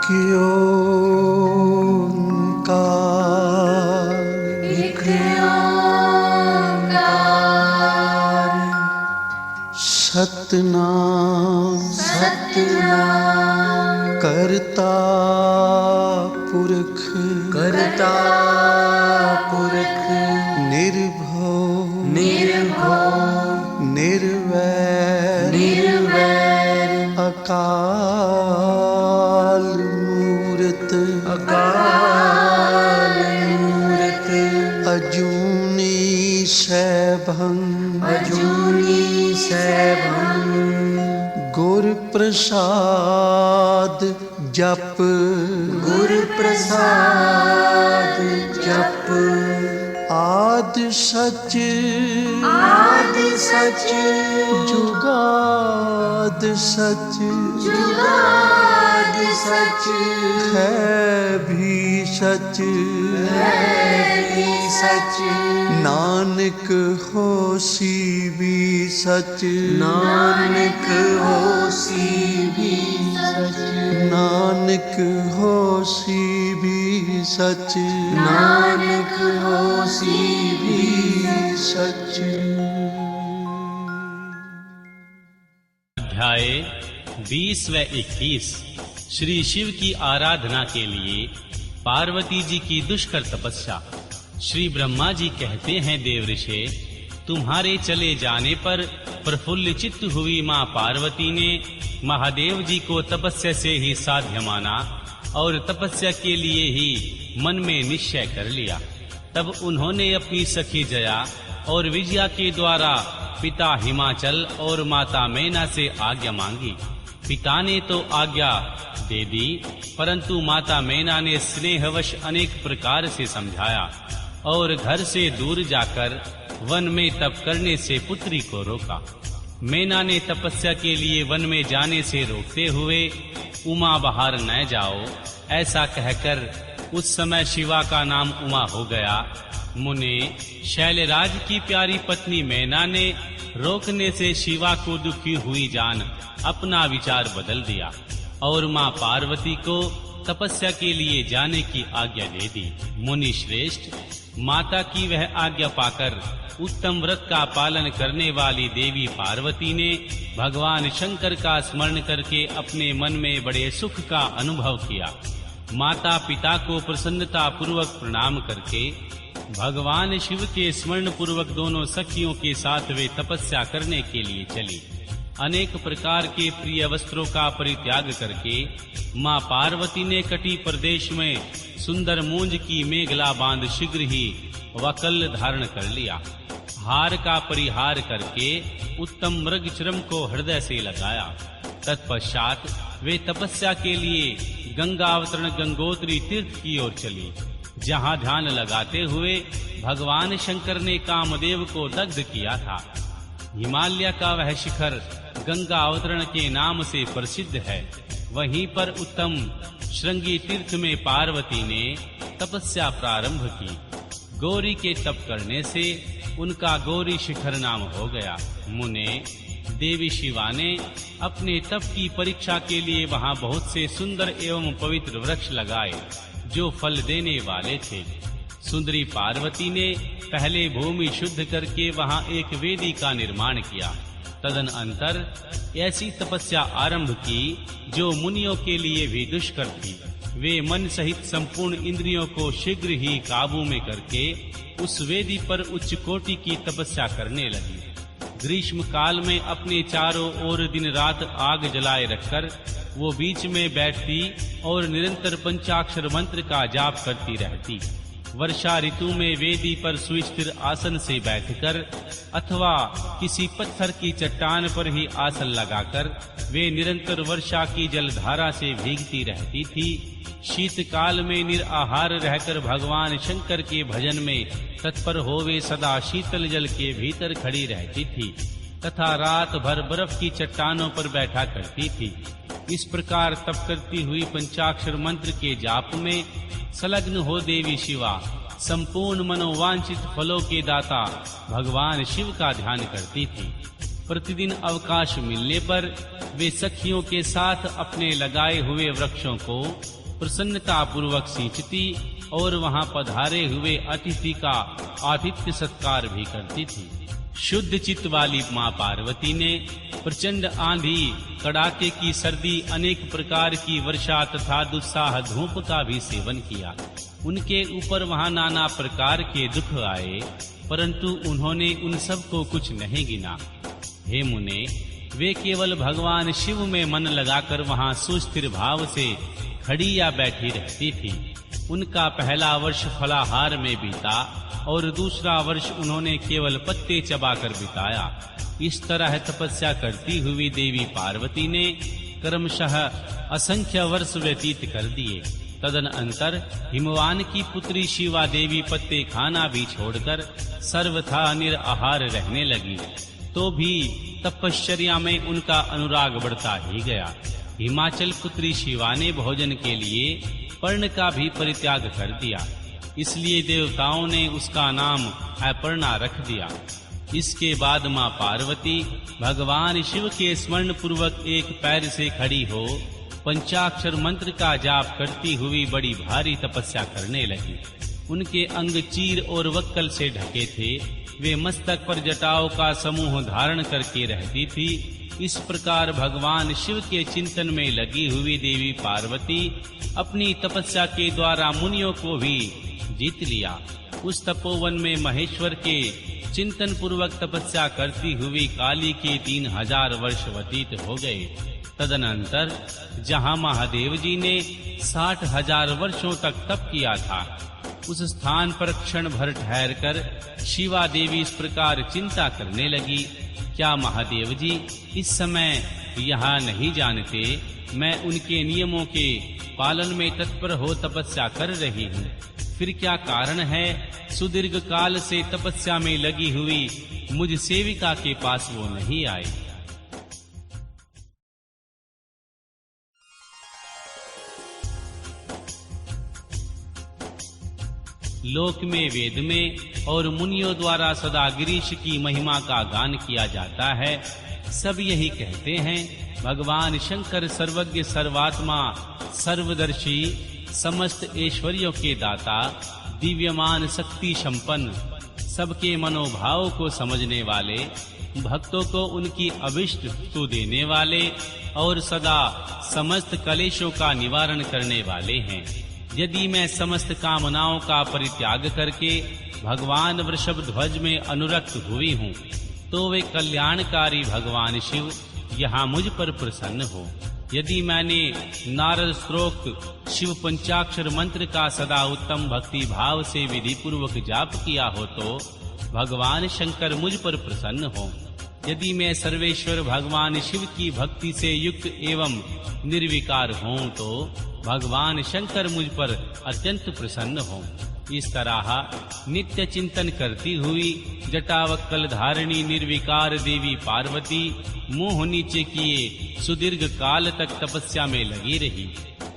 एक ओंकार सतनाम करता पुरख निर्भव निर्वैर अकाल मूरत अजूनी सैभं गुर प्रसाद जप आद सच जुगाद सच है भी सच नानक होसी भी सच नानक होसी भी सच। अध्याय 20 व 21 श्री शिव की आराधना के लिए पार्वती जी की दुष्कर तपस्या। श्री ब्रह्मा जी कहते हैं, देव ऋषि, तुम्हारे चले जाने पर प्रफुल्ल चित्त हुई मां पार्वती ने महादेव जी को तपस्या से ही साध्य माना और तपस्या के लिए ही मन में निश्चय कर लिया। तब उन्होंने अपनी सखी जया और विजया के द्वारा पिता हिमाचल और माता मैना से आज्ञा मांगी। पिता ने तो आज्ञा दे दी, परंतु माता मैना ने स्नेहवश अनेक प्रकार से समझाया और घर से दूर जाकर वन में तप करने से पुत्री को रोका। मैना ने तपस्या के लिए वन में जाने से रोकते हुए, उमा बाहर न जाओ, ऐसा कहकर उस समय शिवा का नाम उमा हो गया। मुने शैलराज की प्यारी पत्नी मैना ने रोकने से शिवा को दुखी हुई जान अपना विचार बदल दिया और मां पार्वती को तपस्या के लिए जाने की आज्ञा दे दी। मुनि श्रेष्ठ, माता की वह आज्ञा पाकर उत्तम व्रत का पालन करने वाली देवी पार्वती ने भगवान शंकर का स्मरण करके अपने मन में बड़े सुख का अनुभव किया। माता पिता को प्रसन्नता पूर्वक प्रणाम करके भगवान शिव के स्मरण पूर्वक दोनों सखियों के साथ वे तपस्या करने के लिए चली। अनेक प्रकार के प्रिय वस्त्रों का परित्याग करके मां पार्वती ने कटी प्रदेश में सुंदर मूंज की मेघला बांध शीघ्र ही वकल धारण कर लिया। हार का परिहार करके उत्तम मृग चर्म को हृदय से लगाया। तत्पश्चात वे तपस्या के लिए गंगा अवतरण गंगोत्री तीर्थ की ओर चली, जहां ध्यान लगाते हुए भगवान शंकर ने कामदेव को दग्ध किया था। हिमालय का वह शिखर गंगा अवतरण के नाम से प्रसिद्ध है। वहीं पर उत्तम श्रृंगी तीर्थ में पार्वती ने तपस्या प्रारंभ की। गौरी के तप करने से उनका गौरी शिखर नाम हो गया। मुने, देवी शिवा ने अपने तप की परीक्षा के लिए वहां बहुत से सुंदर एवं पवित्र वृक्ष लगाए जो फल देने वाले थे। सुंदरी पार्वती ने पहले भूमि शुद्ध करके वहां एक वेदी का निर्माण किया। तदनंतर ऐसी तपस्या आरंभ की जो मुनियों के लिए भी दुष्कर थी। वे मन सहित संपूर्ण इंद्रियों को शीघ्र ही काबू में करके उस वेदी पर उच्च कोटि की तपस्या करने लगी। ग्रीष्म काल में अपने चारों ओर दिन रात आग जलाए रखकर वो बीच में बैठती और निरंतर पंचाक्षर मंत्र का जाप करती रहती। वर्षा ऋतु में वेदी पर सुस्थिर आसन से बैठकर अथवा किसी पत्थर की चट्टान पर ही आसन लगाकर वे निरंतर वर्षा की जलधारा से भीगती रहती थी। शीतकाल में निराहार रहकर भगवान शंकर के भजन में तत्पर होवे सदा शीतल जल के भीतर खड़ी रहती थी तथा रात भर बर्फ की चट्टानों पर बैठा करती थी। इस प्रकार तप करती हुई पंचाक्षर मंत्र के जाप में संलग्न हो देवी शिवा संपूर्ण मनोवांछित फलों के दाता भगवान शिव का ध्यान करती थी। प्रतिदिन अवकाश मिलने पर वे सखियों के साथ अपने लगाए हुए वृक्षों को प्रसन्नता पूर्वक सींचती और वहां पधारे हुए अतिथि का आतिथ्य सत्कार भी करती थी। शुद्ध चित्त वाली मां पार्वती ने प्रचंड आंधी, कड़ाके की सर्दी, अनेक प्रकार की वर्षा तथा दुस्साह धूप का भी सेवन किया। उनके ऊपर वहां नाना प्रकार के दुख आए, परंतु उन्होंने उन सब को कुछ नहीं गिना। हे मुने, वे केवल भगवान शिव में मन लगाकर वहां सुस्थिर भाव से खड़ी या बैठी रहती थी। उनका पहला वर्ष फलाहार में बीता और दूसरा वर्ष उन्होंने केवल पत्ते चबाकर बिताया। इस तरह तपस्या करती हुई देवी पार्वती ने क्रमशः असंख्य वर्ष व्यतीत कर दिए। तदनंतर हिमवान की पुत्री शिवा देवी पत्ते खाना भी छोड़कर सर्वथा निराहार रहने लगी, तो भी तपश्चर्या में उनका अनुराग बढ़ता ही गया। हिमाचल पुत्री शिवा ने भोजन के लिए पर्ण का भी परित्याग कर दिया, इसलिए देवताओं ने उसका नाम अपर्णा रख दिया। इसके बाद मां पार्वती भगवान शिव के स्मरण पूर्वक एक पैर से खड़ी हो पंचाक्षर मंत्र का जाप करती हुई बड़ी भारी तपस्या करने लगी। उनके अंग चीर और वक्कल से ढके थे। वे मस्तक पर जटाओं का समूह धारण करके रहती थी। इस प्रकार भगवान शिव के चिंतन में लगी हुई देवी पार्वती अपनी तपस्या के द्वारा मुनियों को भी जीत लिया। उस तपोवन में महेश्वर के चिंतन पूर्वक तपस्या करती हुई काली के 3000 वर्ष व्यतीत हो गए। तदनंतर जहां महादेव जी ने 60,000 वर्षों तक तप किया था, उस स्थान पर क्षण भर ठहरकर शिवा देवी इस प्रकार चिंता करने लगी, क्या महादेव जी इस समय यहाँ नहीं जानते? मैं उनके नियमों के पालन में तत्पर हो तपस्या कर रही हूँ। फिर क्या कारण है सुदीर्घ काल से तपस्या में लगी हुई मुझ सेविका के पास वो नहीं आए? लोक में, वेद में और मुनियों द्वारा सदा गिरीश की महिमा का गान किया जाता है। सब यही कहते हैं, भगवान शंकर सर्वज्ञ, सर्वात्मा, सर्वदर्शी, समस्त ऐश्वर्यों के दाता, दिव्यमान, शक्ति संपन्न, सबके मनोभाव को समझने वाले, भक्तों को उनकी अभिष्ट वस्तु देने वाले और सदा समस्त कलेशों का निवारण करने वाले हैं। यदि मैं समस्त कामनाओं का परित्याग करके भगवान वृषभध्वज में अनुरक्त हुई हूँ, तो वे कल्याणकारी भगवान शिव यहाँ मुझ पर प्रसन्न हो। यदि मैंने नारद स्तोत्र शिव पंचाक्षर मंत्र का सदा उत्तम भक्ति भाव से विधि पूर्वक जाप किया हो, तो भगवान शंकर मुझ पर प्रसन्न हो। यदि मैं सर्वेश्वर भगवान शिव की भक्ति से युक्त एवं निर्विकार हूँ, तो भगवान शंकर मुझ पर अत्यंत प्रसन्न हो। इस तरह नित्य चिंतन करती हुई जटावक्कल धारिणी निर्विकार देवी पार्वती मुंह नीचे किए सुदीर्घ काल तक तपस्या में लगी रही।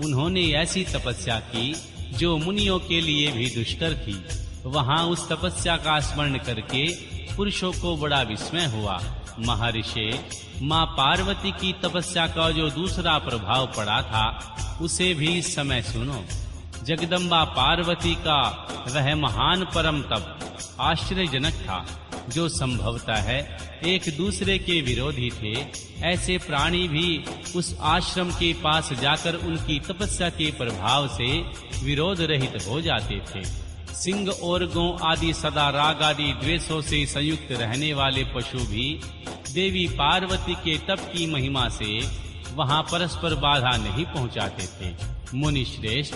उन्होंने ऐसी तपस्या की जो मुनियों के लिए भी दुष्कर थी। वहां उस तपस्या का स्मरण करके पुरुषों को बड़ा विस्मय हुआ। महर्षि, मां पार्वती की तपस्या का जो दूसरा प्रभाव पड़ा था, उसे भी इस समय सुनो। जगदम्बा पार्वती का वह महान परम तप आश्चर्यजनक था, जो संभवतः है एक दूसरे के विरोधी थे। ऐसे प्राणी भी उस आश्रम के पास जाकर उनकी तपस्या के प्रभाव से विरोध रहित हो जाते थे। सिंह और गौ आदि सदा राग आदि द्वेषों से संयुक्त रहने वाले पशु भी देवी पार्वती के तप की महिमा से वहां परस्पर बाधा नहीं पहुंचाते थे। मुनि श्रेष्ठ,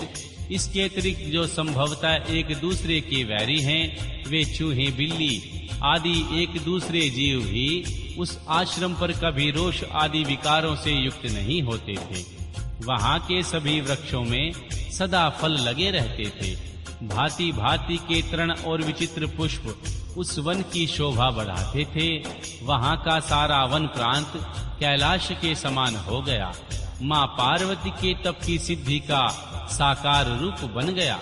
इसके अतिरिक्त जो संभवतः एक दूसरे के वैरी हैं, वे चूहे, बिल्ली आदि एक दूसरे जीव भी उस आश्रम पर कभी रोष आदि विकारों से युक्त नहीं होते थे। वहां के सभी वृक्षों में सदा फल लगे रहते थे। भांति भांति के तृण और विचित्र पुष्प उस वन की शोभा बढ़ाते थे। वहां का सारा वन प्रांत कैलाश के समान हो गया। मां पार्वती के तप की सिद्धि का साकार रूप बन गया।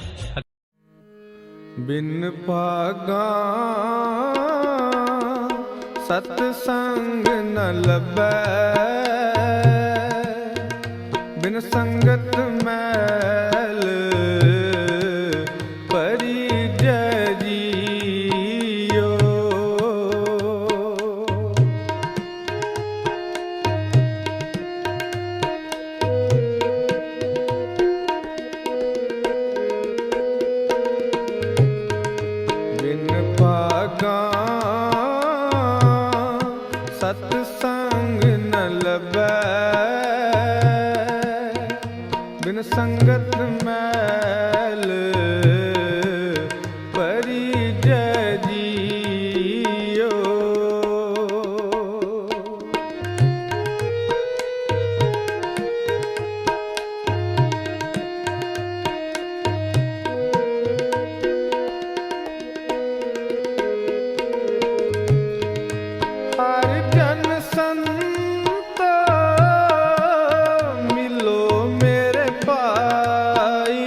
बिन पागा सत्संग न लबै, बिन संगत में ਲੱਭੈ, ਬਿਨ ਸੰਗਤ ਮੈਲ ਪਰਿਜੈ ਜੀਓ। ਹਰ ਜਨ ਸੰਤ ਮਿਲੋ ਮੇਰੇ ਭਾਈ,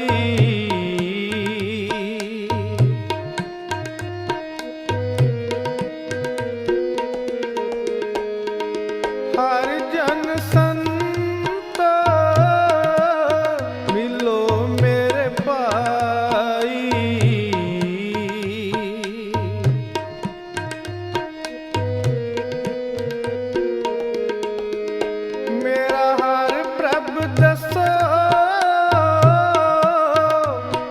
ਹਰ ਜਨ ਸੰਤ ਮਿਲੋ ਮੇਰੇ ਭਾਈ, ਮੇਰਾ ਹਰ ਪ੍ਰਭ ਦੱਸੋ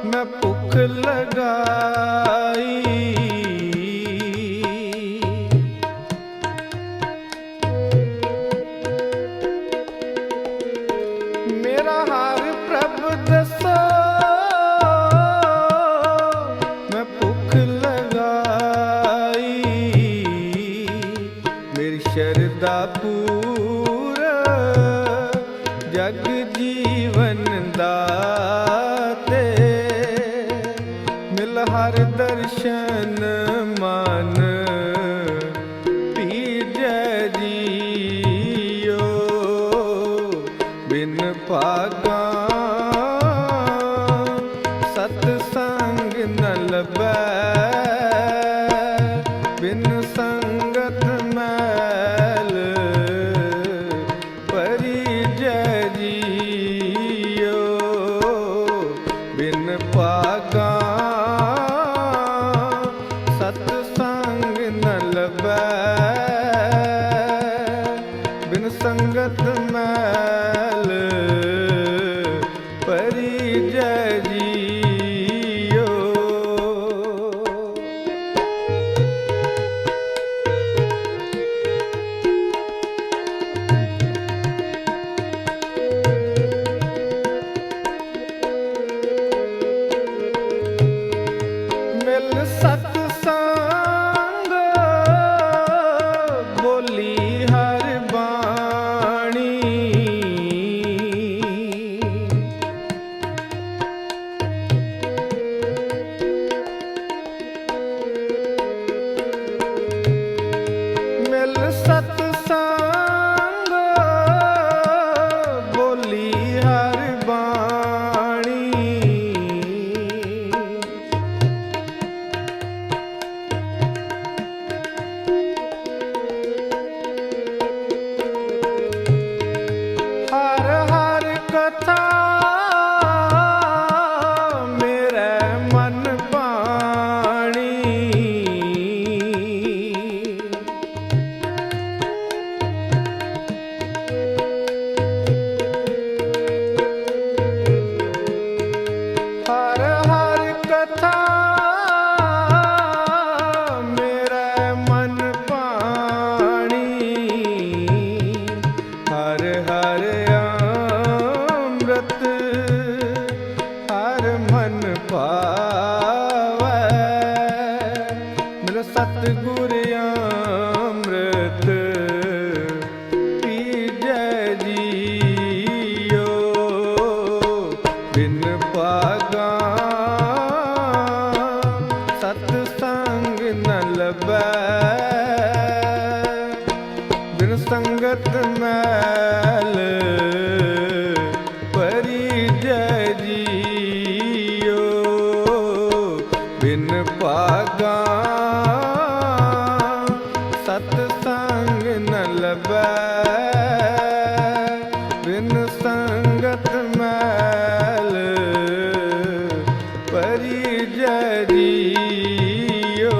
ਮੈਂ ਭੁੱਖ ਲਗਾਈ, ਮੇਰਾ ਹਰ ਪ੍ਰਭ ਦੱਸੋ ਮੈਂ ਭੁੱਖ ਲਗਾਈ, ਮੇਰੀ ਸ਼ਰਧਾ ਪੂਰ ਜਗ ਜੀਵਨ ਦਾਤੇ, ਮਿਲ ਹਰ ਦਰਸ਼ਨ ਮਨ ਪੀਜੈ ਜੀਓ। ਬਿਨ ਭਾਗਾ ਸਤ ਸੰਗ ਨ ਲੱਭੈ, ਬਿਨ ਸੰਗਤ ਮੈਲ ਪਰਿਜੈ ਜੀਓ। ਬਿਨ ਭਾਗਾ ਸਤ ਸੰਗ ਨ ਲੱਭੈ, ਬਿਨ ਸੰਗਤ ਮੈਲ ਪਰਿਜੈ ਜੀਓ। ਮਿਲ ਸਤ ਸੰਗ ਬੋਲੀ ਹਰ ਬਾਣੀ, ਮਿਲ ਸਤ ਸੰਗ ਬੋਲੀ ਹਰ ਬਾਣੀ, ਹਰ ਹਰ ਕਥਾ ਮੇਰੇ ਮਨ ਭਾਣੀ, ਹਰ ਹਰ ਕਥਾ ਮੇਰੇ ਮਨ ਭਾਣੀ, ਹਰ ਹਰ ਅੰਮ੍ਰਿਤ ਹਰ ਮਨ ਭਾਵੈ, ਮਿਲ ਸਤਿਗੁਰ ਅੰਮ੍ਰਿਤ ਪੀਜੈ ਜੀਓ। ਬਿਨ ਭਾਗਾ ਸਤ ਸੰਗ ਨ ਲੱਭੈ, ਬਿਨ ਸੰਗਤ ਮੈਲ ਪਰਿਜੈ ਜੀਓ। ਬਿਨ ਭਾਗਾ ਸਤ ਸੰਗ ਨ ਲੱਭੈ, ਬਿਨ ਸੰਗਤ ਮੈਲ ਪਰਿਜੈ ਜੀਓ।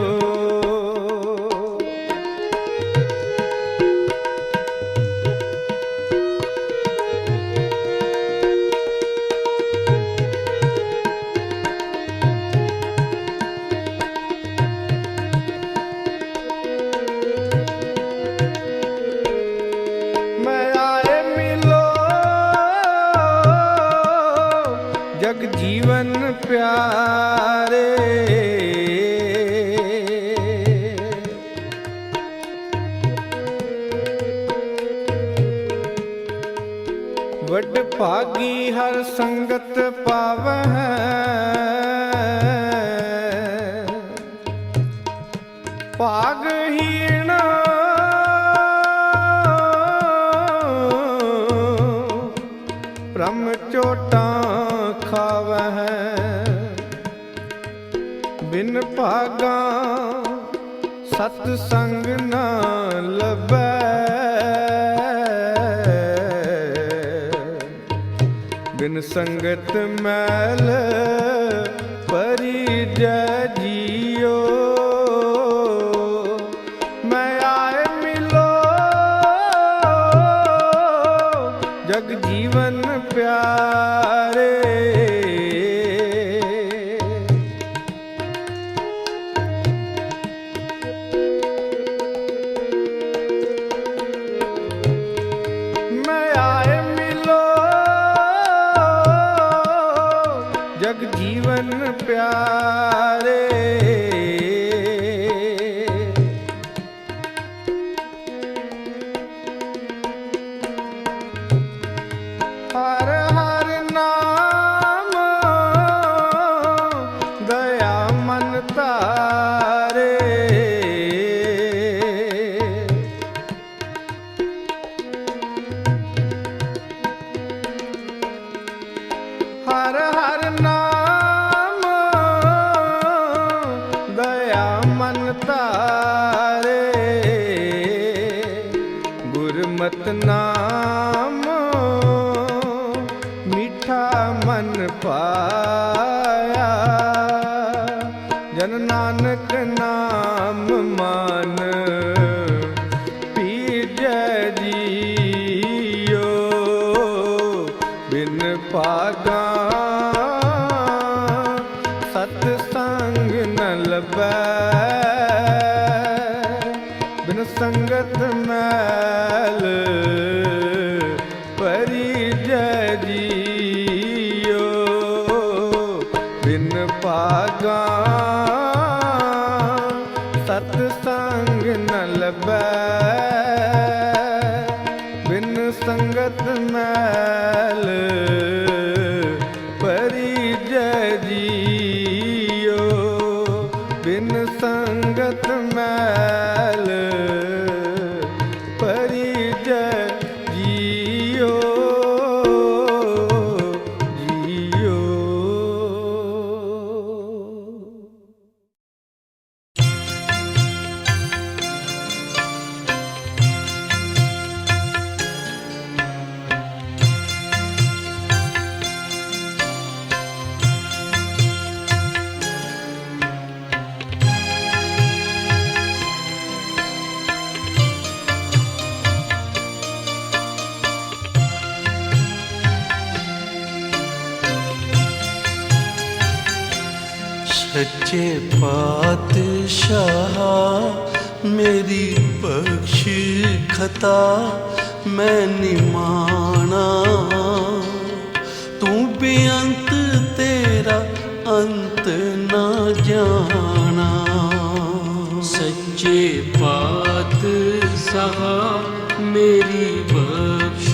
जीवन प्यारे। वड भागी हर संगत पावै, भागहीन ब्रह्म चोटां खावै। बिन भागा सतसंग न लभै, बिन संगत मैल परिजै जियो। मैं आए मिलो जग जीवन प्यारे। मैं आए मिलो जग जीवन प्यारे। हर हर नाम दया मन तारे। हर हर नाम दया मन तारे। गुरमत नाम मीठा मन पाया। जन नानक नाम मान पीजै जियो। बिन भागा सतसंग न लभै, बिन संगत मैल परिजै जियो। बिन भागा सतसंग न लभै, बिन संगत मैल परिजै जियो। बिन संगत मैल परिजै जियो। जियो। सच्चे पातशाह मेरी बख्श खता मैं निमाना। तू बेअंत तेरा अंत ना जाना। सच्चे पातशाह मेरी बख्श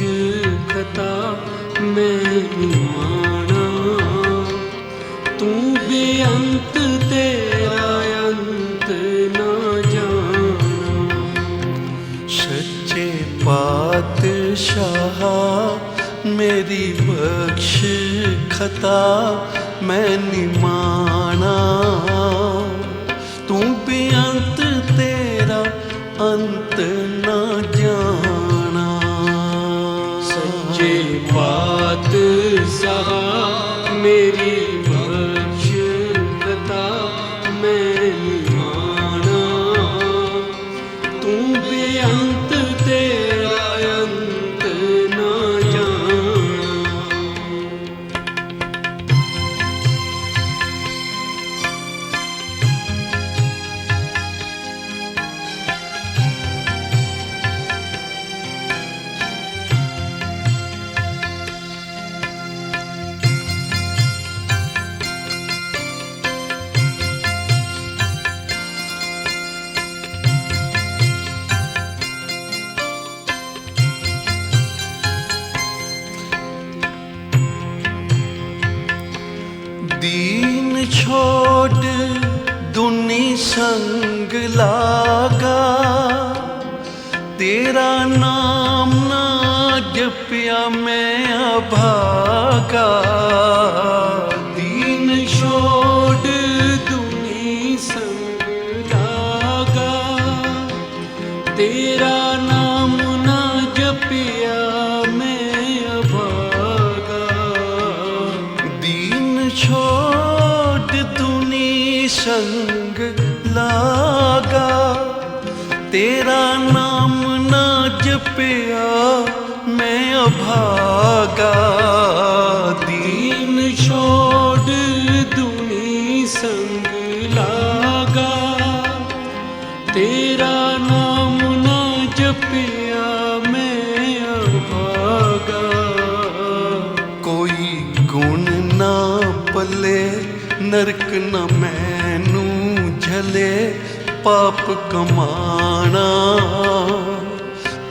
खता मैं निमाना। तू बेअंत तेरा अंत ना जाना। सच्चे पातशाह मेरी बख्श खता मैं निमाना। तू बेअंत तेरा अंत ना जाना। सच्चे पातशाह मेरी बख्श खता मैं निमाना। तू बेअंत तेरा अंत ना जाना। छोड़ दुनी संग लागा, तेरा नाम ना जपिया मैं अभागा। दीन छोड़ दुनी संग लागा, तेरा नाम ना जपिया मैं अभागा। दीन छोड़ दुनी संग लागा, तेरा नाम ना जपिया मैं अभागा। दीन छोड़ दुनी संग लागा, तेरा नाम ना जपिया मैं अभागा। कोई गुण ना पले, नरक न मैनू झले, पाप कमाना।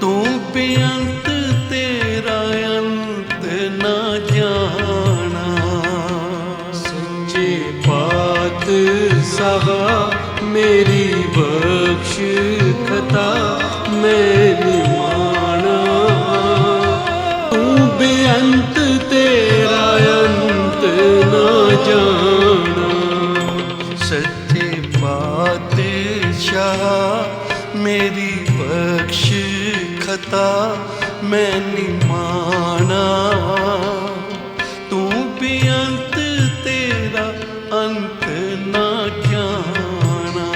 तू बेअंत तेरा अंत ना जाना। सच्चे पातशाह मेरी बख्श खता मैं निमाना। तू बेअंत तेरा अंत ना जाना। सच्चे पातशाह मेरी बख्श खता मैं निमाना। तू बेअंत तेरा अंत ना जाना।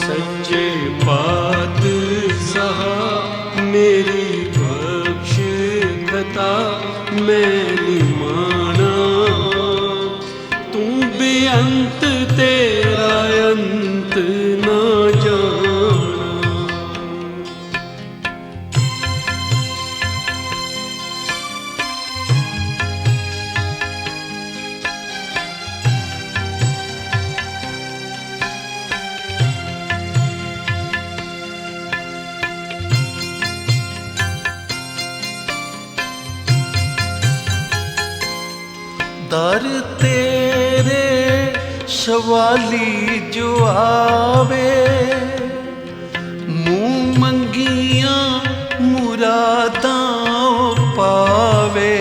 सच्चे पातशाह मेरी बख्श खता मैं निमाना। तू बेअंत तेरा अंत ना जाना। दर तेरे सवाली जो आवे, मुँह मंगिया मुरादां पावे।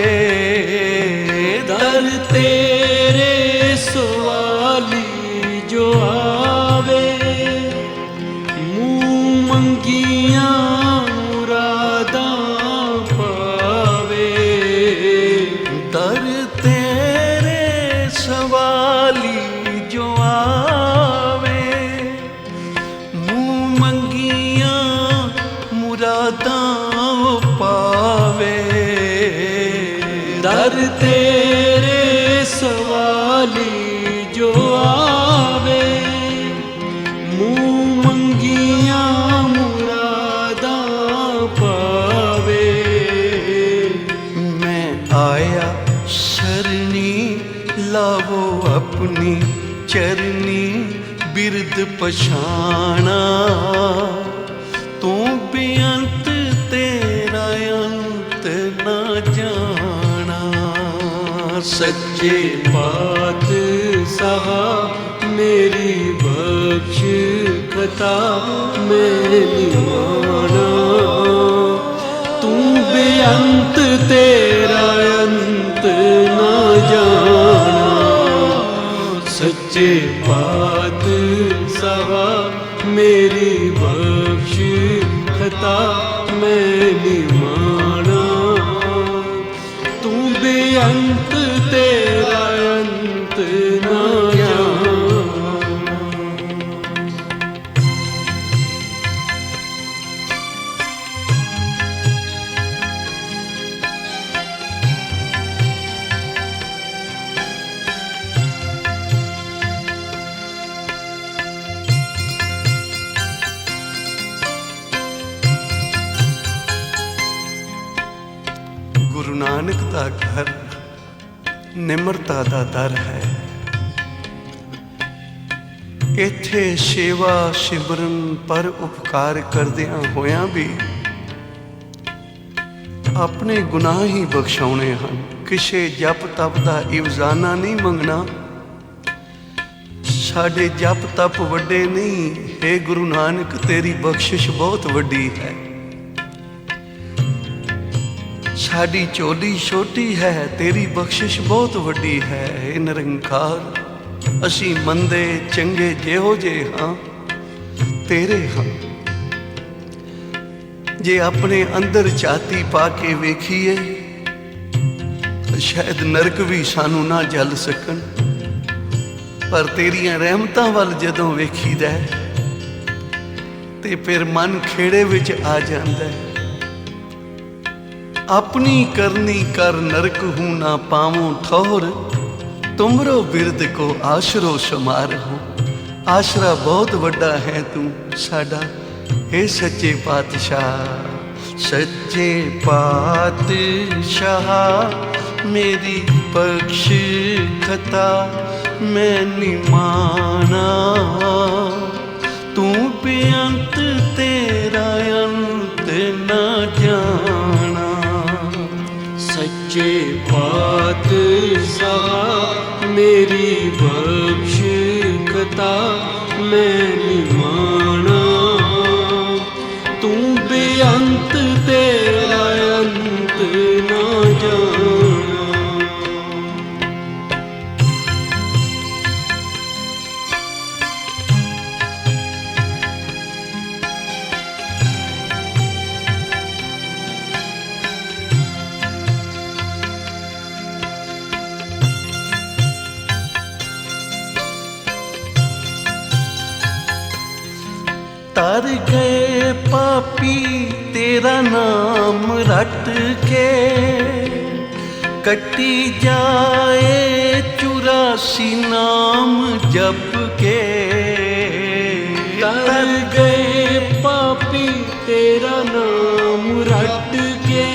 दर तेरे सवाली जो आवे, मुँह मंगिया मुरादां पावे। दर तेरे सवाली जो आवे, मुँह मंगिया मुरादां पावे। दर तेरे सवाली जो आवे, मुँह मंगिया मुरादां पावे। मैं आया शरणी, लावो अपनी चरनी बिरद पछाना। तू बेअंत तेरा अंत ना जाना। सच्चे पातशाह मेरी बख्श खता मैं निमाना। तू बेअंत तेरा अंत ना जाना। सच्चे पातशाह मेरी बख्श खता मैं निमाना। तू बेअंत तेरा अंत ना जाना। गुरु नानक दा घर निमरता दा दर है। इत्थे सेवा सिमरन पर उपकार करदियां होयां भी अपने गुनाह ही बख्शाउणे हन। किसे जप तप दा इवजाना नहीं मंगना, ਸਾਡੇ ਜਪ ਤਪ ਵੱਡੇ ਨਹੀਂ, हे ਗੁਰੂ ਨਾਨਕ ਤੇਰੀ ਬਖਸ਼ਿਸ਼ ਬਹੁਤ ਵੱਡੀ ਹੈ। ਸਾਡੀ ਝੋਲੀ ਛੋਟੀ ਹੈ, ਤੇਰੀ ਬਖਸ਼ਿਸ਼ ਬਹੁਤ ਵੱਡੀ ਹੈ। हे ਨਿਰੰਕਾਰ ਅਸੀਂ ਮੰਦੇ ਚੰਗੇ ਜਿਹੋ ਜਿਹੇ ਹਾਂ ਤੇਰੇ ਹਾਂ। ਜੇ ਆਪਣੇ ਅੰਦਰ ਝਾਤੀ ਪਾ ਕੇ ਵੇਖੀਏ ਸ਼ਾਇਦ ਨਰਕ ਵੀ ਸਾਨੂੰ ਨਾ ਜਲ ਸਕਣ, ਪਰ ਤੇਰੀਆਂ ਰਹਿਮਤਾਂ ਵੱਲ ਜਦੋਂ ਵੇਖੀਦਾ ਤੇ ਫਿਰ ਮਨ ਖੇੜੇ ਵਿੱਚ ਆ ਜਾਂਦਾ। ਆਪਣੀ ਕਰਨੀ ਕਰ ਨਰਕ ਹੂੰ ਨਾ ਪਾਵੋਂ ਠੌਰ, ਤੁਮਰੋ ਬਿਰਦ ਕੋ ਆਸ਼ਰੋ ਸ਼ਮਾਰ ਹੋ। ਆਸ਼ਰਾ ਬਹੁਤ ਵੱਡਾ ਹੈ ਤੂੰ ਸਾਡਾ, हे ਸੱਚੇ ਪਾਤਸ਼ਾਹ। ਸੱਚੇ ਪਾਤਸ਼ਾਹ ਮੇਰੀ ਬਖਸ਼ ਖਤਾ ਮੈਂ ਨਿਮਾਣਾ, ਤੂੰ ਬੇਅੰਤ ਤੇਰਾ ਅੰਤ ਨਾ ਜਾਣਾ। सच्चे पातशाह मेरी बख्श खता मैं निमाना, तू बेअंत तेरा अंत ना जाना। तर गए पापी तेरा नाम रट के, कटी जाए 84 नाम जप के। तर गए पापी तेरा नाम रट के,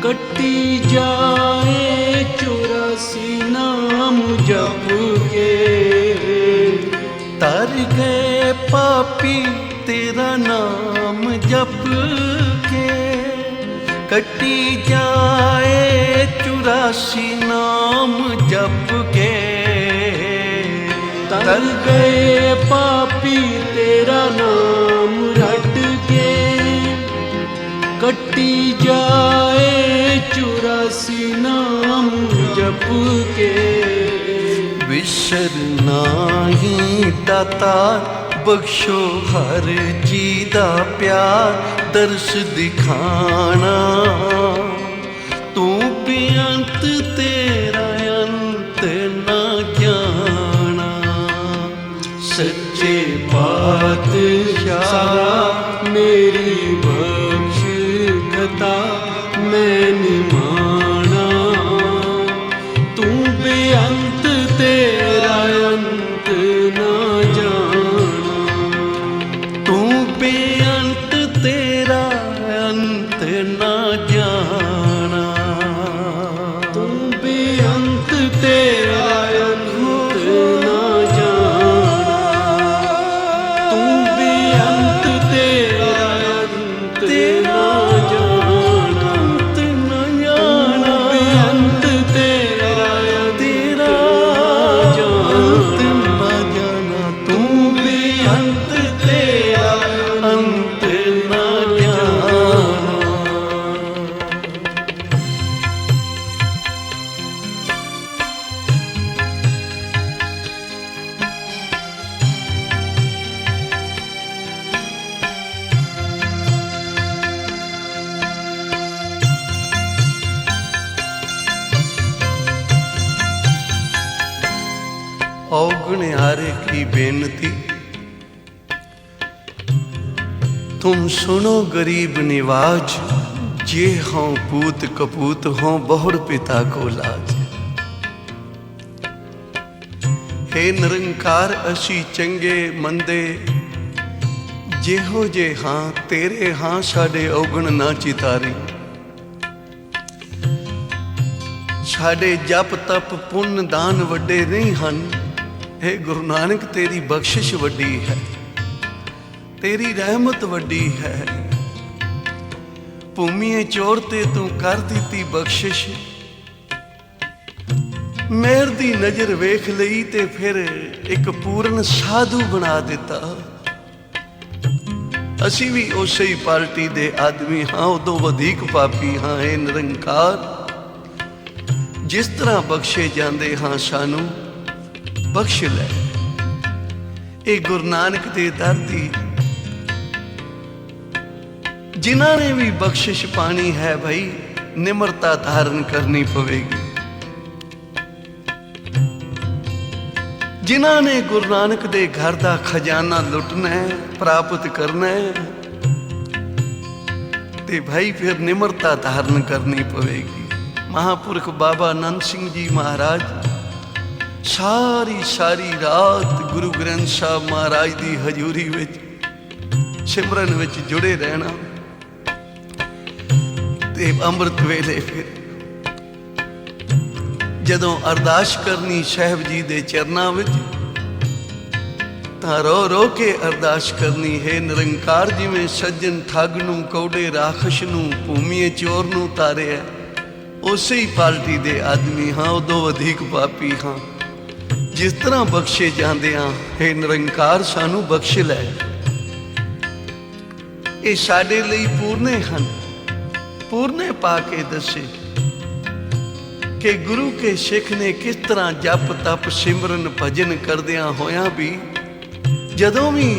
कटी जाए 84 नाम जप के। तर गए पापी तेरा नाम जप के, कटी जाए 84 नाम जप के। तर गए पापी तेरा नाम रट के, कटी जाए 84 नाम जप के। विसर नाही दातार बख्शो हर जी दा प्यार, दर्श दिखाना तू बेअंत तेरा अंत ना जाना। सच्चे पातशाह मेरी बख्श खता मैं निमाना, तू बेअंत तेरा अंत ना जाना। तू बेअंत तेरा अंत ना जाना। तू बेअंत तेरा अंत ना जाना। तू बेअंत तेरा अंत ना जाना। अंत ना जाना। बेअंत तेरा तेरा अंत ना जाना। तू बेअंत तेरा अंत ना जाना। औगुण्यारे की बेनती, तुम सुनो गरीब निवाज, जे हों पूत कपूत हों बहुर पिता को लाज। हे निरंकार असी चंगे मंदे जेहो जे हाँ तेरे हाँ साडे औगण ना चितारी। साडे जप तप पुण्य दान वड्डे नहीं हन। हे गुरु नानक तेरी बख्शिश वड्डी है, तेरी रहमत वड्डी है। भूमिए चोर ते तू कर दी बख्शिश, मेहर दी नजर वेख लई ते फिर एक पूर्ण साधु बना दिता। असी भी उसे ही पार्टी दे आदमी हाँ, उदों वधिक पापी हाँ। हे निरंकार, जिस तरह बख्शे जाते हाँ सानू बख्श लै। ये गुरु नानक दे दर दी जिन्हां ने भी बख्शिश पानी है भाई, निम्रता धारण करनी पवेगी। जिन्हां ने गुरु नानक दे घर दा खजाना लुटना है, प्राप्त करना है, ते भाई फिर निम्रता धारण करनी पवेगी। महापुरख बाबा नंद सिंह जी महाराज सारी रात गुरु ग्रंथ साहब महाराज दी हजूरी विच सिमरन विच जुड़े रहना ते अमृत वेले फिर जदों अरदास करनी साहब जी दे चरनां विच तां रो रो के अरदास करनी। है निरंकार, जिवें सज्जन ठग नूं कौड़े राखश नूं भूमीए चोर नूं तारिया, उसे ही पार्टी दे आदमी हाँ, उदों वधिक पापी हाँ। जिस तरह बख्शे जाते हाँ, हे निरंकार सानू बख्श लै। ये साडे लई पूरने हन। पूरने पा के दसे कि गुरु के सिख ने किस तरह जप तप सिमरन भजन करदियां होया भी जदों भी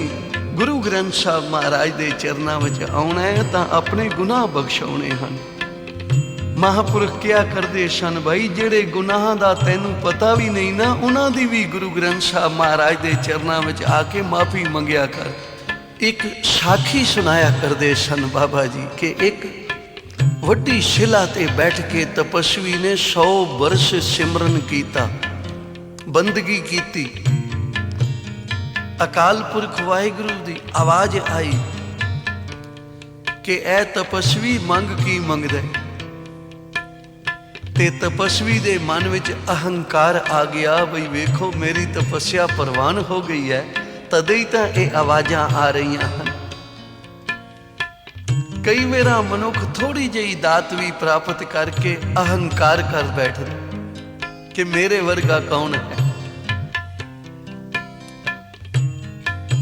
गुरु ग्रंथ साहब महाराज दे चरनां विच आउणा है तां अपने गुनाह बख्शाउणे हन। महापुरख क्या करते सन भाई, जेड़े गुनाहां दा तैनूं पता भी नहीं ना, उन्हां दी भी गुरु ग्रंथ साहब महाराज दे चरनां विच आके माफी मंगिया कर। एक साखी सुनाया करते सन बाबा जी कि एक वड्डी शिला ते बैठ के तपस्वी ने 100 वर्ष सिमरन कीता, बंदगी कीती। अकाल पुरख वाहिगुरु दी आवाज आई कि ऐ तपस्वी मंग की मंगदा। ते तपस्वी दे मन विच अहंकार आ गया, बई वेखो मेरी तपस्या प्रवान हो गई है, तदे ही तां ये आवाज़ां आ रही हैं। कई मेरा मनुख थोड़ी जी दात भी प्राप्त करके अहंकार कर बैठदा कि मेरे वर्गा कौन है।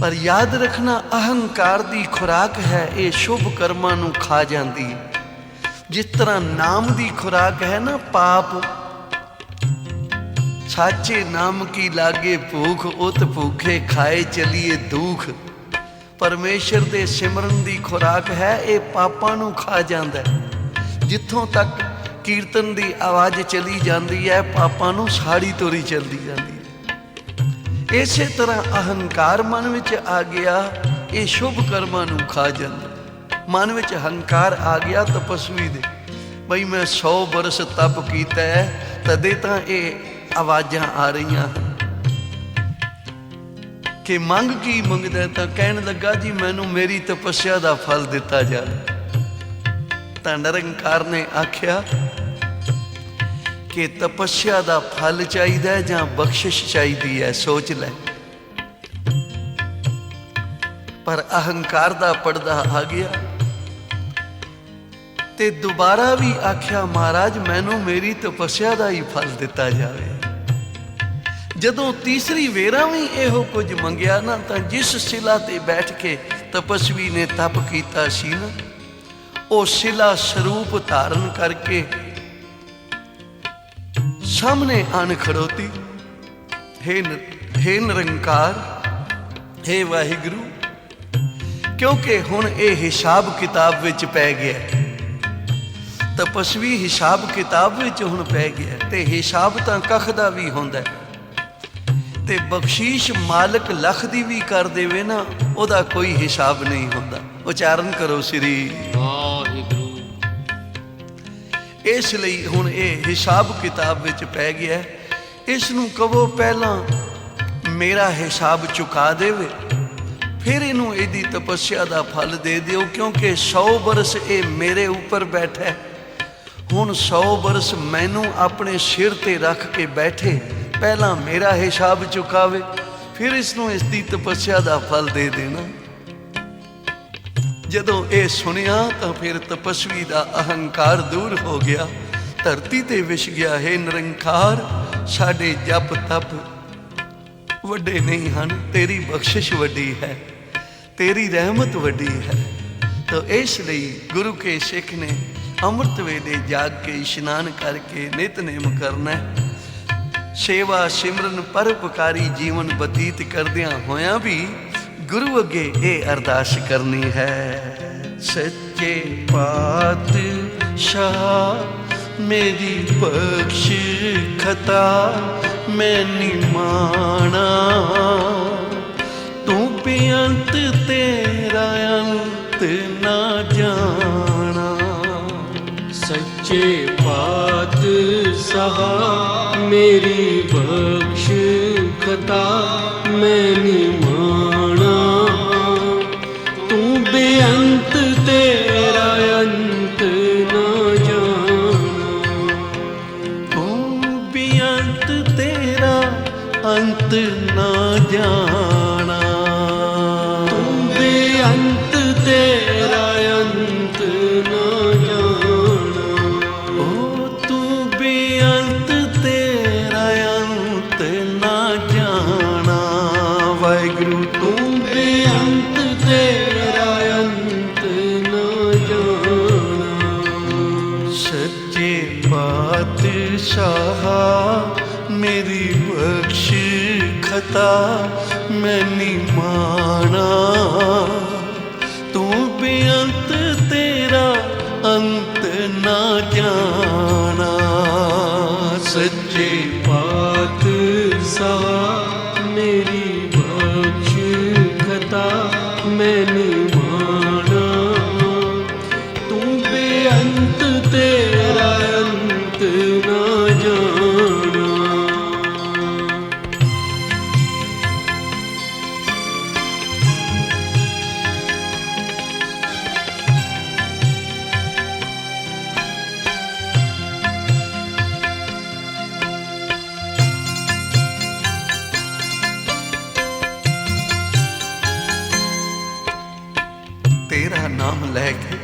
पर याद रखना, अहंकार दी खुराक है, ये शुभ कर्मां नूं खा जाती है। जिस तरह नाम दी खुराक है ना पाप, साचे नाम की लागे भूख, उत भूखे खाए चलिए दुख। परमेश्वर दे सिमरन दी खुराक है, ये पापां नूं खा जांदा है। जिथों तक कीर्तन दी आवाज़ चली जाती है, पापां नूं साड़ी तोरी चलती जाती है। इसे तरह अहंकार मन विच आ गया, ये शुभ कर्मां नूं खा जांदा। मन विच अहंकार आ गया तपस्वी दे, बई मैं 100 बरस तप कीता है, तदे तां ये आवाज़ां आ रही हैं कि मंग की मंगदा। तां कहण लगा जी मैनू मेरी तपस्या का फल दिता जाए। तां निरंकार ने आख्या कि तपस्या का फल चाहिए जां बख्शिश चाहिए है, सोच लै। पर अहंकार का पड़दा आ गया ते दोबारा भी आख्या महाराज मैनू मेरी तपस्या का ही फल दिता जाए। जदों तीसरी वेरा भी इहो कुछ मंगिया ना, तो जिस शिला ते बैठ के तपस्वी ने तप कीता सी ना, वो शिला स्वरूप धारण करके सामने आन खड़ोती। हे निरंकार, हे वाहिगुरु, क्योंकि हुण ये हिसाब किताब विच पै गया। तपस्वी हिसाब किताब विच हुण पै गया, ते हिसाब तां कख दा भी हुंदा है। ते बख्शीश मालिक लख दी भी कर देवे ना, ओदा कोई हिसाब नहीं होता। उच्चारण करो श्री वाहिगुरु। इसलिए हुण ये हिसाब किताब विच पै गया। इस नूं कहो पहला मेरा हिसाब चुका देवे, फिर इनू इहदी तपस्या का फल दे दिओ, क्योंकि 100 बरस ये मेरे ऊपर बैठा है। हुण 100 बरस मैनू अपने सिर ते रख के बैठे, पहला मेरा हिसाब चुकावे, फिर इसनों इसकी तपस्या का फल दे देना। जदों ये सुनिया तो फिर तपस्वी का अहंकार दूर हो गया, धरती ते विछ गया। हे निरंकार, ਸਾਡੇ ਜਪ ਤਪ ਵੱਡੇ ਨਹੀਂ ਹਨ, ਤੇਰੀ ਬਖਸ਼ਿਸ਼ ਵੱਡੀ ਹੈ, ਤੇਰੀ ਰਹਿਮਤ ਵੱਡੀ ਹੈ। ਤਾਂ ਇਸ ਲਈ ਗੁਰੂ ਕੇ ਸਿੱਖ ਨੇ ਅੰਮ੍ਰਿਤ ਵੇਲੇ ਜਾਗ ਕੇ ਇਸ਼ਨਾਨ ਕਰਕੇ ਨਿਤਨੇਮ ਕਰਨਾ, ਸੇਵਾ ਸਿਮਰਨ ਪਰਉਪਕਾਰੀ ਜੀਵਨ ਬਤੀਤ ਕਰਦਿਆਂ ਹੋਇਆਂ ਵੀ ਗੁਰੂ ਅੱਗੇ ਇਹ ਅਰਦਾਸ ਕਰਨੀ ਹੈ। ਸੱਚੇ ਪਾਤਸ਼ਾਹ ਮੇਰੀ ਬਖਸ਼ ਖਤਾ ਮੈਂ ਨਿਮਾਣਾ, ਤੂੰ ਬੇਅੰਤ ਤੇਰਾ ਅੰਤ ਨਾ ਜਾਣਾ। सच्चे पातशाह मेरी बख्श खता मैं निमाना, तू बेअंत तेरा अंत ना जाना। तू बेअंत तेरा अंत ना जाना, तू बेअंत तेरा अंत ना ਵਾਹਿਗੁਰੂ ਤੂੰ ਬੇਅੰਤ ਤੇਰਾ ਅੰਤ ਨਾ ਜਾਣਾ। ਸੱਚੇ ਪਾਤਸ਼ਾਹ ਮੇਰੀ ਬਖਸ਼ ਖਤਾ ਮੈਂ ਨਿਮਾਣਾ, ਤੂੰ ਬੇਅੰਤ ਤੇਰਾ ਅੰਤ ਨਾ ਜਾਣਾ। ਸੱਚੇ ਪਾਤਸ਼ਾਹ ਮੇਰੀ ਬਖਸ਼ ਖਤਾ ਮੈਂ ਨਿਮਾਣਾ, ਤੂੰ ਬੇਅੰਤ ਤੇਰਾ ਅੰਤ ਨਾ ਜਾਣਾ। तेरा नाम लैके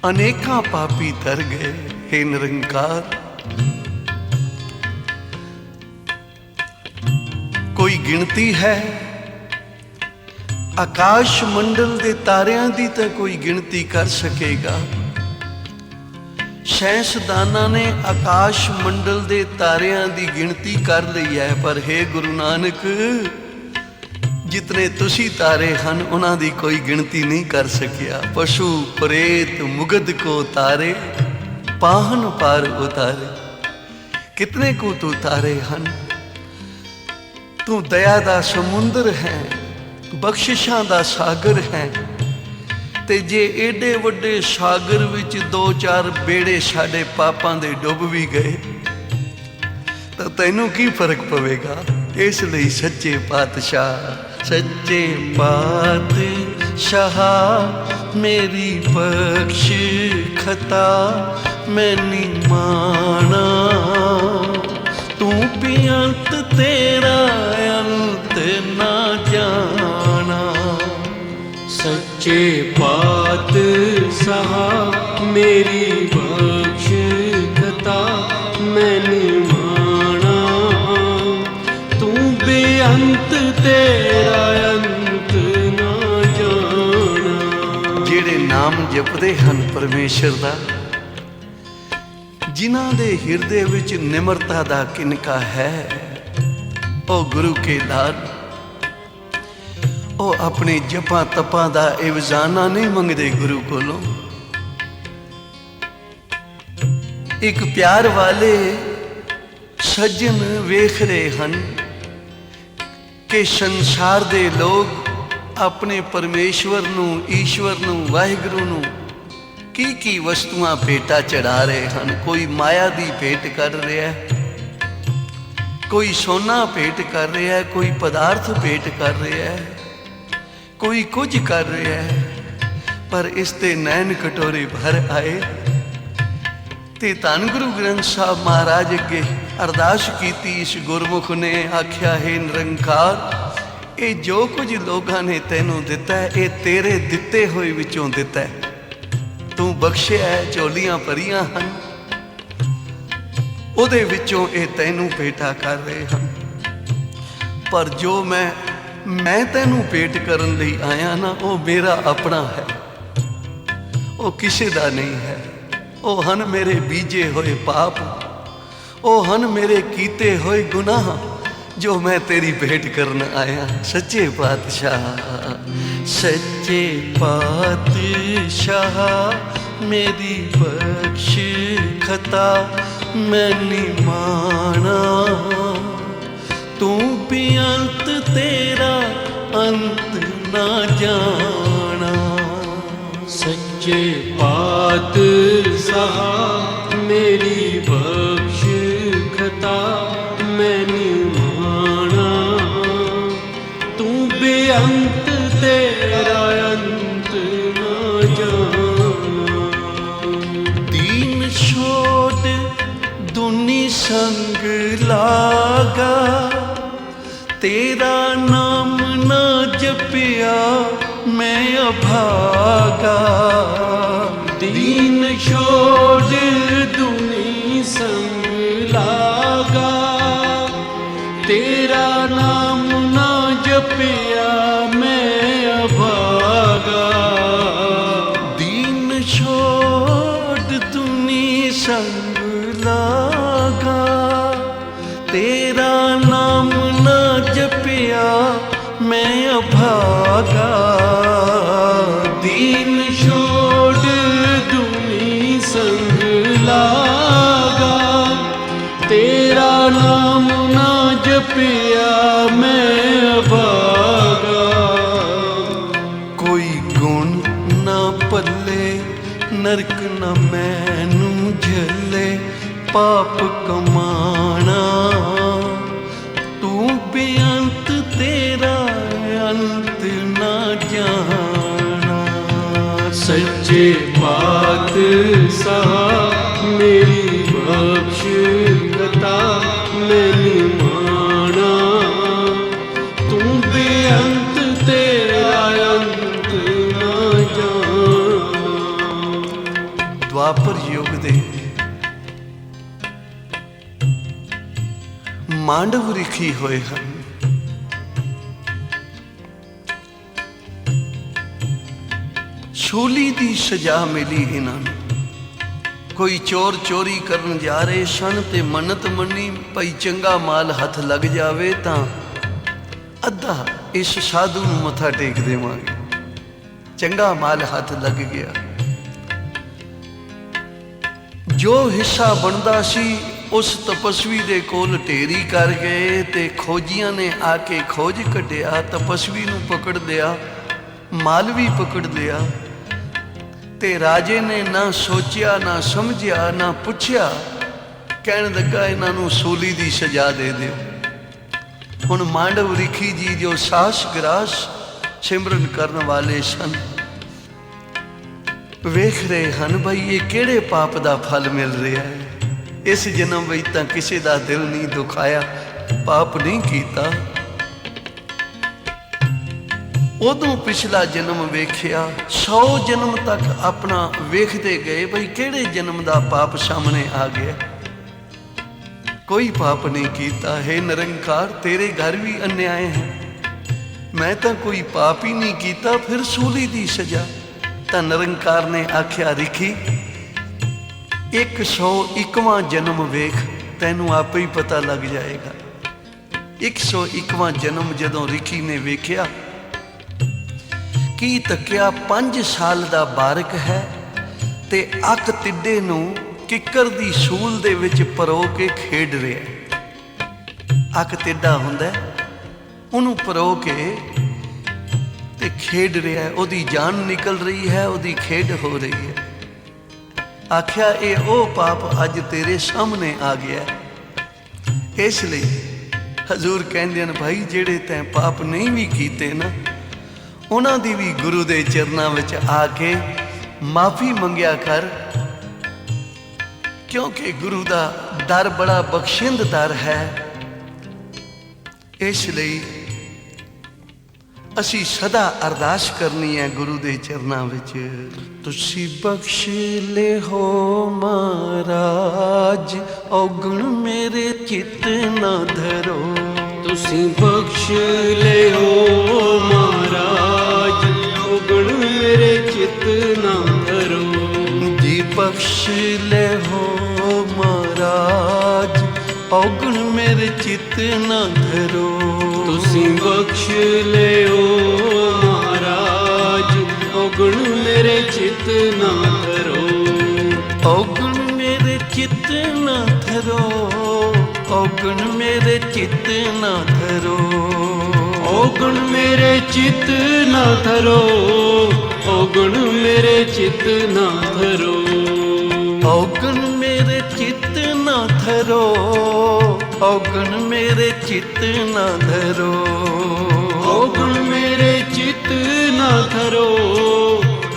अनेकां पापी तर गए हे निरंकार। कोई गिनती है आकाश मंडल दे तारियां दी तां कोई गिनती कर सकेगा। साइंसदानां ने आकाश मंडल दे तारियां दी गिनती कर लई है, पर हे गुरु नानक जितने तुसी तारे हैं उन्होंने कोई गिनती नहीं कर सकिया। पशु प्रेत मुगध को तारे पाहन पार उतारे, कितने को तू तारे हैं। तू दया दा समुंदर है, बख्शिशां दा सागर है, ते जे एडे वड्डे सागर विच दो चार बेड़े साडे पापां दे डुब भी गए तो तैनू की फर्क पवेगा। इसलिए सच्चे पातशाह सच्चे पातशाह मेरी बख्श खता मैं निमाना, तू बेअंत तेरा अंत ना जाना। सच्चे पातशाह मेरी बख्श खता मैं निमाना, तू बेअंत तेरा अंत ना जाना। जेड़े नाम जपदे हन परमेश्वर दा, जिन्हां दे हिरदे विच निमरता दा किनका है, ओ गुरु के दान ओ अपने जपा तपा दा इवजाना नहीं मंगदे गुरु कोलों। एक प्यार वाले सज्जन वेख रहे हन कि संसार दे लोग अपने परमेश्वर नूं ईश्वर नूं वाहिगुरू नूं की वस्तुआं भेटा चढ़ा रहे हैं। कोई माया दी भेंट कर रहा है, कोई सोना भेंट कर रहा है, कोई पदार्थ भेंट कर रहा है, कोई कुछ कर रहा है। पर इसते नैन कटोरे भर आए ते धन गुरु ग्रंथ साहब महाराज अगे अरदास कीती। इस गुरमुख ने आख्या, हे निरंकार, ये जो कुछ लोगों ने तैनू दिता है ये तेरे दिते हुए विचों दिता है। तू बख्शिया है, झोलियां भरियां हन, ਉਹਦੇ ਵਿੱਚੋਂ ਇਹ ਤੈਨੂੰ ਭੇਟਾ ਕਰ ਰਹੇ ਹਨ। ਪਰ ਜੋ ਮੈਂ ਤੈਨੂੰ ਭੇਟ ਕਰਨ ਲਈ ਆਇਆ ਨਾ, ਉਹ ਮੇਰਾ ਆਪਣਾ ਹੈ, ਉਹ ਕਿਸੇ ਦਾ ਨਹੀਂ ਹੈ। ਉਹ ਹਨ ਮੇਰੇ ਬੀਜੇ ਹੋਏ ਪਾਪ, ਉਹ ਹਨ ਮੇਰੇ ਕੀਤੇ ਹੋਏ ਗੁਨਾਹ, ਜੋ ਮੈਂ ਤੇਰੀ ਭੇਟ ਕਰਨ ਆਇਆ। ਸੱਚੇ ਪਾਤਸ਼ਾਹ, ਸੱਚੇ ਪਾਤਸ਼ਾਹ मेरी बख्श खता मैं निमाना, तू भी अंत तेरा अंत ना जाना। सच्चे पातशाह मेरी बख्श खता मैं निमाना, तू भी अंत तेरा अंत ना जाना। दुनी संग लागा, तेरा नाम ना जपिया मैं अभागा। दीन छोड़ दुनी संग लागा, तेरा नाम ना जपिया मैं अभागा। दीन छोड़ दुनी संग लागा, तेरा नाम ना जपिया मैं अभागा। दीन छोड़ दुनी संग लागा, तेरा नाम ना जपिया मैं अभागा। कोई गुण ना पल्ले नरक न मैनू झले, पाप कमाना तू बेअंत तेरा अंत ना जाना। सच्चे पातशाह मेरी बख्श खता मैं निमाना, तू बेअंत तेरा अंत ना जाना। द्वापर युग दे मांडव रिखी होए ਹਨ। ਛੂਲੀ ਦੀ ਸਜ਼ਾ ਮਿਲੀ ਇਹਨਾਂ ਨੂੰ। ਕੋਈ ਚੋਰ ਚੋਰੀ ਕਰਨ ਜਾ ਰਹੇ ਸਨ ਤੇ ਮੰਨਤ ਮੰਨੀ ਭਈ ਚੰਗਾ ਮਾਲ ਹੱਥ ਲੱਗ ਜਾਵੇ ਤਾਂ ਅੱਧਾ ਇਸ ਸਾਧੂ ਨੂੰ ਮੱਥਾ ਟੇਕ ਦੇਵਾਂਗੇ। ਚੰਗਾ ਮਾਲ ਹੱਥ ਲੱਗ ਗਿਆ, ਜੋ ਹਿੱਸਾ ਬਣਦਾ ਸੀ ਉਸ ਤਪਸਵੀ ਦੇ ਕੋਲ ਢੇਰੀ ਕਰ ਗਏ ਤੇ ਖੋਜੀਆਂ ਨੇ ਆ ਕੇ ਖੋਜ ਕੱਢਿਆ, ਤਪਸਵੀ ਨੂੰ ਪਕੜ ਲਿਆ, ਮਾਲ ਵੀ ਪਕੜ ਲਿਆ। ਤੇ ਰਾਜੇ ਨੇ ਨਾ ਸੋਚਿਆ ਨਾ ਸਮਝਿਆ ਨਾ ਪੁੱਛਿਆ, ਕਹਿਣ ਲੱਗਾ ਇਹਨਾਂ ਨੂੰ ਸੂਲੀ ਦੀ ਸਜ਼ਾ ਦੇ ਦਿਓ। ਹੁਣ ਮਾਂਡਵ ਰਿਖੀ ਜੀ ਜੋ ਸਾਸ ਗਰਾਸ ਸਿਮਰਨ ਕਰਨ ਵਾਲੇ ਸਨ, ਵੇਖ ਰਹੇ ਹਨ ਬਈ ਇਹ ਕਿਹੜੇ ਪਾਪ ਦਾ ਫਲ ਮਿਲ ਰਿਹਾ ਹੈ। ਇਸ ਜਨਮ ਵਿੱਚ ਤਾਂ ਕਿਸੇ ਦਾ ਦਿਲ ਨਹੀਂ ਦੁਖਾਇਆ, ਪਾਪ ਨਹੀਂ ਕੀਤਾ। ਉਦੋਂ ਪਿਛਲਾ ਜਨਮ ਵੇਖਿਆ, 100 ਜਨਮ ਤੱਕ ਆਪਣਾ ਵੇਖਦੇ ਗਏ ਬਈ ਕਿਹੜੇ ਜਨਮ ਦਾ ਪਾਪ ਸਾਹਮਣੇ ਆ ਗਿਆ। ਕੋਈ ਪਾਪ ਨਹੀਂ ਕੀਤਾ। ਹੈ ਨਿਰੰਕਾਰ, ਤੇਰੇ ਘਰ ਵੀ ਅਨਿਆਏ ਹੈ, ਮੈਂ ਤਾਂ ਕੋਈ ਪਾਪ ਹੀ ਨਹੀਂ ਕੀਤਾ, ਫਿਰ ਸੂਲੀ ਦੀ ਸਜ਼ਾ। ਤਾਂ ਨਿਰੰਕਾਰ ਨੇ ਆਖਿਆ ਰਿਖੀ 101ਵਾਂ ਜਨਮ ਵੇਖ, ਤੈਨੂੰ ਆਪੇ ਹੀ ਪਤਾ ਲੱਗ ਜਾਏਗਾ। 101ਵਾਂ ਜਨਮ ਜਦੋਂ ਰਿਖੀ ਨੇ ਵੇਖਿਆ, ਕੀ ਤੱਕਿਆ 5 ਸਾਲ ਦਾ ਬਾਰਕ ਹੈ ਤੇ ਅੱਖ ਤਿੱਡੇ ਨੂੰ ਕਿੱਕਰ ਦੀ ਸੂਲ ਦੇ ਵਿੱਚ ਪਰੋ ਕੇ ਖੇਡ ਰਿਹਾ। ਅੱਖ ਤਿੱਡਾ ਹੁੰਦਾ, ਉਹਨੂੰ ਪਰੋ ਕੇ ਤੇ ਖੇਡ ਰਿਹਾ, ਉਹਦੀ ਜਾਨ ਨਿਕਲ ਰਹੀ ਹੈ, ਉਹਦੀ ਖੇਡ ਹੋ ਰਹੀ ਹੈ। ਆਖਿਆ ਇਹ ਉਹ ਪਾਪ ਅੱਜ ਤੇਰੇ ਸਾਹਮਣੇ ਆ ਗਿਆ। ਇਸ ਲਈ ਹਜ਼ੂਰ ਕਹਿੰਦੇ ਹਨ ਭਾਈ ਜਿਹੜੇ ਤੈਂ ਪਾਪ ਨਹੀਂ ਵੀ ਕੀਤੇ ਨਾ, ਉਹਨਾਂ ਦੀ ਵੀ ਗੁਰੂ ਦੇ ਚਰਨਾਂ ਵਿੱਚ ਆ ਕੇ ਮਾਫੀ ਮੰਗਿਆ ਕਰ, ਕਿਉਂਕਿ ਗੁਰੂ ਦਾ ਦਰ ਬੜਾ ਬਖਸ਼ਿੰਦ ਦਰ ਹੈ। ਇਸ ਲਈ ਅਸੀਂ ਸਦਾ ਅਰਦਾਸ ਕਰਨੀ ਹੈ ਗੁਰੂ ਦੇ ਚਰਨਾਂ ਵਿੱਚ, ਤੁਸੀਂ ਬਖਸ਼ ਲਿਓ ਮਹਾਰਾਜ ਔਗਣ ਮੇਰੇ ਚਿੱਤ ਨਾ ਧਰੋ। ਤੁਸੀਂ ਬਖਸ਼ ਲਿਓ ਮਹਾਰਾਜ, ਔਗਣ ਮੇਰੇ ਚਿੱਤ ਨਾ ਧਰੋ। ਜੀ ਬਖਸ਼ ਲੈ ਹੋ ਮਹਾਰਾਜ, ਔਗਣ ਮੇਰੇ ਚਿੱਤ ਨਾ ਧਰੋ। ਤੁਸੀਂ ਬਖਸ਼ ਲਿਓ ਮਹਾਰਾਜ, ਔਗਣ ਮੇਰੇ ਚਿੱਤ ਨਾ ਧਰੋ। ਔਗਣ ਮੇਰੇ ਚਿੱਤ ਨਾ ਧਰੋ, ਔਗਣ ਮੇਰੇ ਚਿੱਤ ਨਾ ਧਰੋ। ਔਗਣ ਮੇਰੇ ਚਿੱਤ ਨਾ ਧਰੋ, ਔਗਣ ਮੇਰੇ ਚਿੱਤ ਨਾ ਧਰੋ। ਔਗਣ ਮੇਰੇ ਚਿੱਤ ਨਾ ਧਰੋ, ਔਗਣ ਮੇਰੇ ਚਿੱਤ ਨਾ ਧਰੋ। ਔਗਣ ਮੇਰੇ ਚਿੱਤ ਨਾ ਧਰੋ,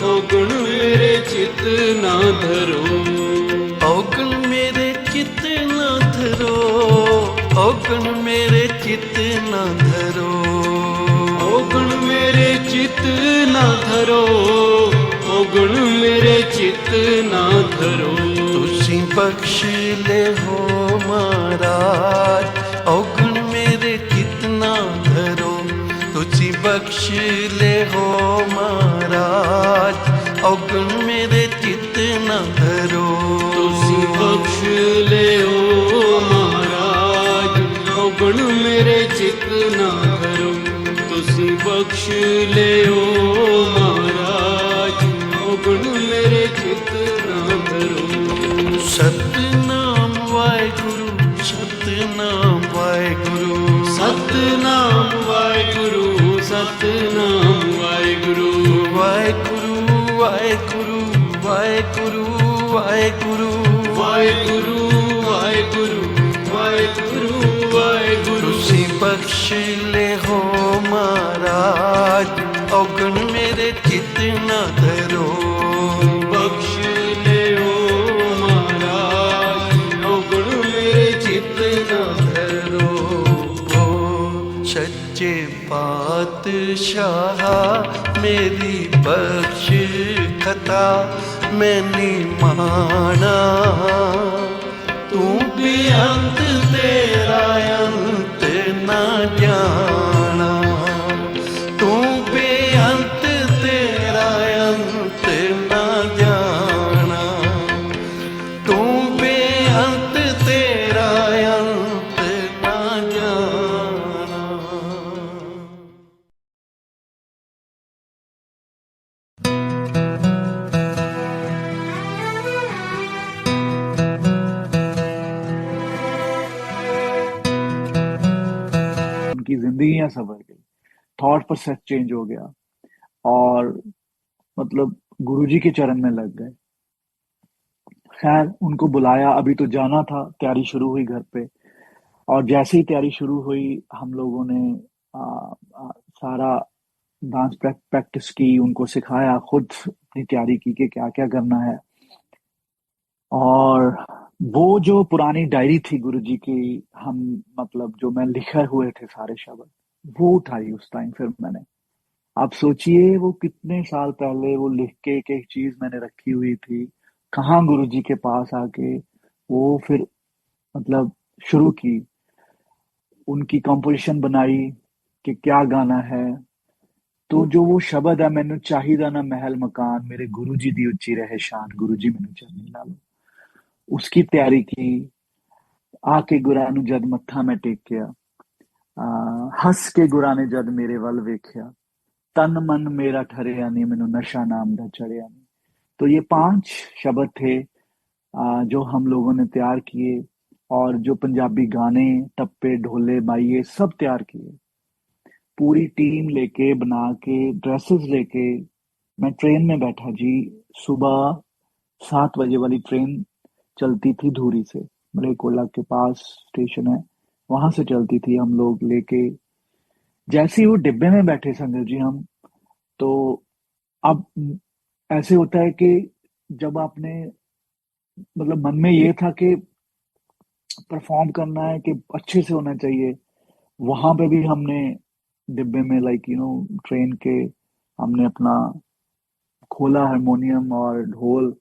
ਔਗਣ ਮੇਰੇ ਚਿੱਤ ਨਾ ਧਰੋ। ਔਗਣ ਮੇਰੇ ਚਿੱਤ ਨਾ ਧਰੋ, ਔਗਣ ਮੇਰੇ ਚਿੱਤ ਨਾ ਧਰੋ। ਔਗਣ ਮੇਰੇ ਚਿੱਤ ਨਾ ਧਰੋ, ਔਗਣ ਮੇਰੇ ਚਿੱਤ ਨਾ ਧਰੋ। ਤੁਸੀਂ ਬਖਸ਼ ਲੈ ਹੋ ਮਹਾਰਾਜ, ਔਗਣ ਮੇਰੇ ਚਿੱਤ ਨਾ ਧਰੋ। ਤੁਸੀਂ ਬਖਸ਼ ਲੈ ਹੋ ਮਹਾਰਾਜ, ਔਗਣ ਮੇਰੇ ਚਿੱਤ ਨਾ ਧਰੋ। ਤੁਸੀਂ ਬਖਸ਼ ਲਿਓ ਮਹਾਰਾਜ, ਔਗਣ ਮੇਰੇ ਚਿੱਤ ਨਾ ਧਰੋ। ਤੁਸੀਂ ਬਖਸ਼ ਲਿਓ ਮਹਾਰਾਜ, ਔਗਣ ਮੇਰੇ ਚਿੱਤ ਨਾ ਧਰੋ। ਸਤਿਨਾਮ ਵਾਹਿਗੁਰੂ, ਸਤਿਨਾਮ ਵਾਹਿਗੁਰੂ। ਸਤਿਨਾਮ ਵਾਹਿਗੁਰੂ, ਸਤਿਨਾਮ ਵਾਹਿਗੁਰੂ। ਵਾਹਿਗੁਰੂ ਵਾਹਿਗੁਰੂ ਵਾਹਿਗੁਰੂ ਵਾਹਿਗੁਰੂ। ਵਾਹਿਗੁਰੂ ਵਾਹਿਗੁਰੂ ਵਾਹਿਗੁਰੂ ਵਾਹਿਗੁਰੂ। ਤੁਸੀਂ ਬਖਸ਼ ਲੈ ਹੋ ਮਹਾਰਾਜ, ਔਗਣ ਮੇਰੇ ਚਿੱਤ ਨਾ ਧਰੋ। ਬਖਸ਼ ਲਿਓ ਮਹਾਰਾਜ, ਔਗਣ ਮੇਰੇ ਚਿੱਤ ਨਾ ਧਰੋ। ਸੱਚੇ ਪਾਤਸ਼ਾਹ ਮੇਰੀ ਬਖਸ਼ ਖਤਾ ਮੈਂ ਨੀ ਮਾਣਾ। ਤੂੰ ਬੇਅੰਤ ਤੇਰਾ ਅੰਤ ਨਾ ਜਾਣਾ। ਤੂੰ ਬੇਅੰਤ ਤੇਰਾ ਅੰਤ ਨਾ ਜਾਣਾ। ਤੂੰ ਬੇਅੰਤ ਤੇਰਾ ਅੰਤ ਨਾ ਜਾਣਾ। उनकी जिंदगियां संवर गई, थॉट प्रोसेस चेंज हो गया और मतलब गुरुजी के चरण में लग गए। खैर उनको बुलाया, अभी तो जाना था, तैयारी शुरू हुई घर पे। और जैसे ही तैयारी शुरू हुई हम लोगों ने आ, आ, सारा डांस प्रैक्टिस की, उनको सिखाया, खुद अपनी तैयारी की कि क्या क्या करना है। और वो जो पुरानी डायरी थी गुरुजी की, हम मतलब जो मैं लिखे हुए थे सारे शब्द, वो उठाई उस टाइम फिर मैंने। आप सोचिए वो कितने साल पहले वो लिख के एक चीज मैंने रखी हुई थी, कहाँ गुरुजी के पास आके वो फिर मतलब शुरू की, उनकी कंपोजिशन बनाई कि क्या गाना है। तो जो वो शब्द है, मैनू चाहिदा ना महल मकान, मेरे गुरुजी दी उच्ची रहे शान, गुरुजी मैनू चरनी ला लो, उसकी तैयारी की। आके गुरा नू जद मत्था मैं टेकिया, हस के गुरा ने जद मेरे वल वेख्या, तन मन मेरा ठरिया नहीं, मैनू नशा नाम दा चढ़िया नहीं। तो ये 5 शब्द थे जो हम लोगों ने तैयार किए, और जो पंजाबी गाने, टप्पे, ढोले, बाइये सब तैयार किए। पूरी टीम लेके बना के, ड्रेसेस लेके मैं ट्रेन में बैठा जी। सुबह 7 बजे वाली ट्रेन चलती थी धूरी से, मलेरकोटला के पास स्टेशन है, वहां से चलती थी। हम लोग लेके जैसे ही वो डिब्बे में बैठे संजय जी हम, तो अब ऐसे होता है कि जब आपने मतलब मन में ये था कि परफॉर्म करना है, कि अच्छे से होना चाहिए, वहां पे भी हमने डिब्बे में ट्रेन के हमने अपना खोला हारमोनियम और ढोल,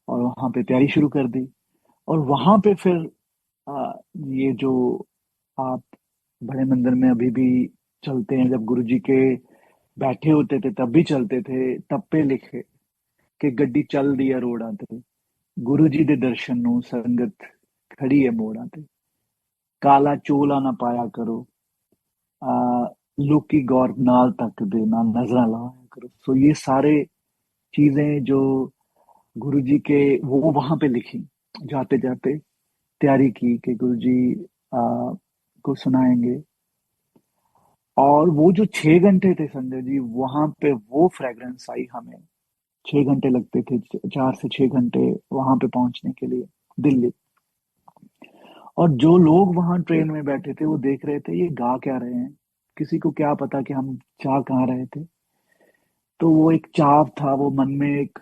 और वहां पे तैयारी शुरू कर दी। और वहां पे फिर ये जो आप बड़े मंदिर में अभी भी चलते हैं, जब गुरुजी के बैठे होते थे तब भी चलते थे, तब पे लिखे कि गड्डी चल दी है रोडां ते, गुरु जी दे दर्शन ਨੂੰ ਸੰਗਤ ਖੜੀ ਹੈ ਮੋੜਾਂ ਤੇ, ਕਾਲਾ ਚੋਲਾ ਨਾ ਪਾਇਆ ਕਰੋ, लोकी गौर नाल तक दे ना नजर लाया करो। सो ये सारे चीजें जो गुरु जी के वो वहां पे लिखी, जाते जाते तैयारी की कि गुरु जी को सुनाएंगे। और वो जो 6 घंटे थे संजय जी, वहां पे वो फ्रेग्रेंस आई हमें। 6 घंटे लगते थे, 4 से 6 घंटे वहां पे पहुंचने के लिए दिल्ली। और जो लोग वहां ट्रेन में बैठे थे वो देख रहे थे ये गा क्या रहे हैं, किसी को क्या पता कि हम चाह कहाँ रहे थे। तो वो एक चाव था वो मन में, एक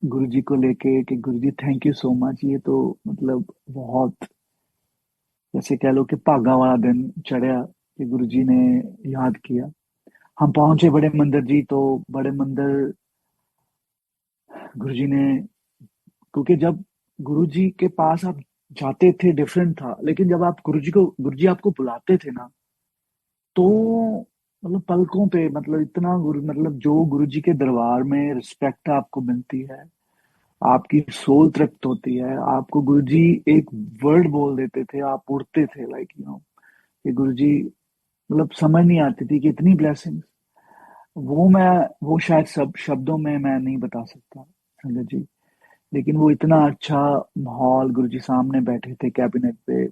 गुरुजी को लेके कि गुरुजी थैंक यू सो मच। ये तो मतलब बहुत, जैसे कह लो कि भागा वाला दिन चढ़ा कि गुरुजी ने याद किया। हम पहुंचे बड़े मंदिर जी, तो बड़े मंदिर गुरुजी ने, क्योंकि जब गुरुजी के पास आप जाते थे डिफरेंट था, लेकिन जब आप गुरुजी आपको बुलाते थे ना, तो मतलब पलकों पे, मतलब इतना गुरु, मतलब जो गुरुजी के दरबार में रिस्पेक्ट आपको मिलती है, आपकी सोल तृप्त होती है। आपको गुरुजी एक वर्ड बोल देते थे, आप उड़ते थे लाइक कि गुरुजी, मतलब समझ नहीं आती थी कि इतनी ब्लेसिंग्स। वो शायद सब शब्दों में मैं नहीं बता सकता संगत जी, लेकिन वो इतना अच्छा माहौल, गुरुजी सामने बैठे थे कैबिनेट पे,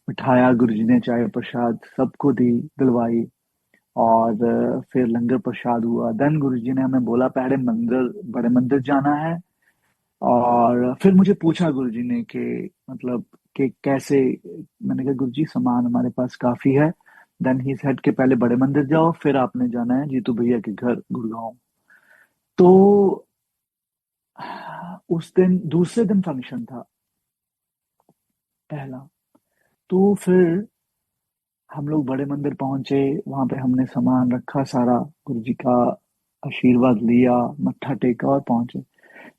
बिठाया गुरुजी ने, चाय प्रसाद सबको दी, दिलवाई। और फिर लंगर प्रसाद हुआ। देन गुरुजी ने हमें बोला पहले बड़े मंदिर जाना है। और फिर मुझे पूछा गुरुजी ने कि मतलब कि कैसे। मैंने कहा गुरुजी सामान हमारे पास काफी है। देन ही सेड के पहले बड़े मंदिर जाओ, फिर आपने जाना है जीतू भैया के घर गुड़गांव। तो उस दिन दूसरे दिन फंक्शन था पहला। तो फिर हम लोग बड़े मंदिर पहुंचे, वहां पे हमने सामान रखा सारा, गुरुजी का आशीर्वाद लिया, मत्था टेका और पहुंचे।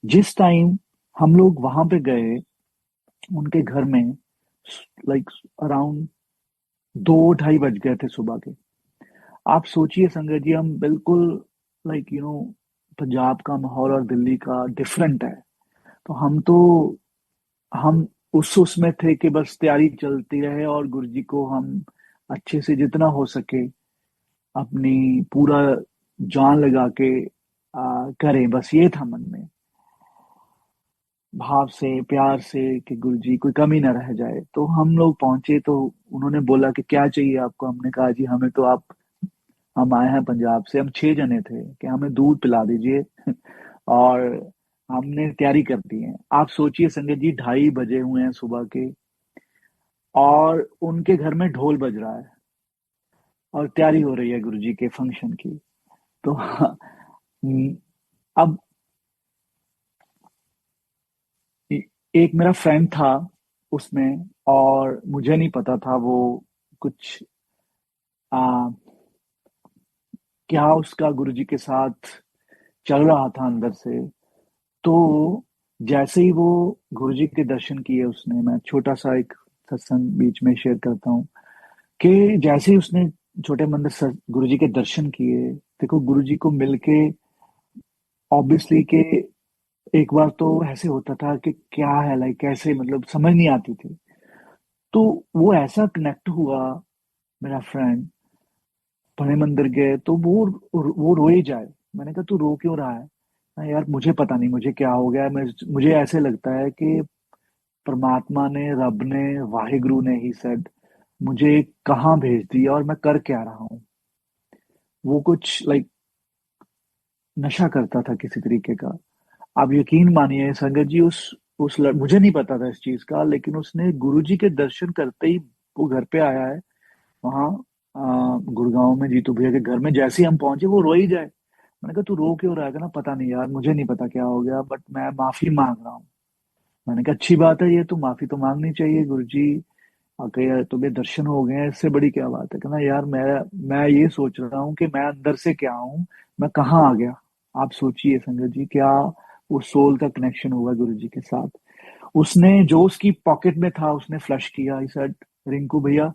जिस टाइम हम लोग वहां पे गए उनके घर में, लाइक अराउंड 2-2:30 बज गए थे सुबह के। आप सोचिए संगत जी, हम बिल्कुल लाइक पंजाब का माहौल और दिल्ली का डिफरेंट है। तो हम उसमें थे कि बस तैयारी चलती रहे और गुरुजी को हम अच्छे से जितना हो सके अपनी पूरा जान लगा के करें, बस ये था मन में, भाव से, प्यार से कि गुरुजी कोई कमी ना रह जाए। तो हम लोग पहुंचे तो उन्होंने बोला कि क्या चाहिए आपको। हमने कहा जी हमें तो हम आए हैं पंजाब से, हम 6 जने थे, कि हमें दूध पिला दीजिए। और हमने तैयारी कर दी है। आप सोचिए संगत जी, 2:30 बजे हुए हैं सुबह के, और उनके घर में ढोल बज रहा है और तैयारी हो रही है गुरुजी के फंक्शन की। तो अब एक मेरा फ्रेंड था उसमें, और मुझे नहीं पता था वो कुछ आ, क्या उसका गुरुजी के साथ चल रहा था अंदर से। तो जैसे ही वो गुरुजी के दर्शन किए उसने, मैं छोटा सा एक सत्संग बीच में शेयर करता हूँ कि जैसे ही उसने छोटे मंदिर गुरुजी के दर्शन किए, देखो गुरुजी को मिलके ऑब्वियसली के एक बार तो ऐसे होता था कि क्या है, लाइक कैसे, मतलब समझ नहीं आती थी। तो वो ऐसा कनेक्ट हुआ मेरा फ्रेंड। बड़े मंदिर गए तो वो रोए जाए। मैंने कहा तू रो क्यों रहा है। "हाँ यार मुझे पता नहीं मुझे क्या हो गया, मुझे ऐसे लगता है कि परमात्मा ने, रब ने, वाहिगुरु ने ही सेड मुझे कहाँ भेज दिया और मैं कर क्या रहा हूँ।" वो कुछ लाइक नशा करता था किसी तरीके का। आप यकीन मानिए संगत जी, मुझे नहीं पता था इस चीज का, लेकिन उसने गुरुजी के दर्शन करते ही वो घर पे आया है वहाँ गुड़गांव में जीतू भैया के घर में। जैसे ही हम पहुंचे वो रो ही जाए। मैंने कहा तू रो क्यों रहा है। ना पता नहीं यार, मुझे नहीं पता क्या हो गया, बट मैं माफी मांग रहा हूँ। मैंने कहा अच्छी बात है, ये तो माफी तो मांगनी चाहिए गुरुजी, अगर तुम्हें दर्शन हो गए हैं इससे बड़ी क्या बात है। कहना यार मैं ये सोच रहा हूँ कि मैं अंदर से क्या हूँ, मैं कहाँ आ गया। आप सोचिए संगत जी, क्या वो सोल का कनेक्शन होगा गुरु जी के साथ। उसने जो उसकी पॉकेट में था उसने फ्लश किया। आई सेड, रिंकू भैया,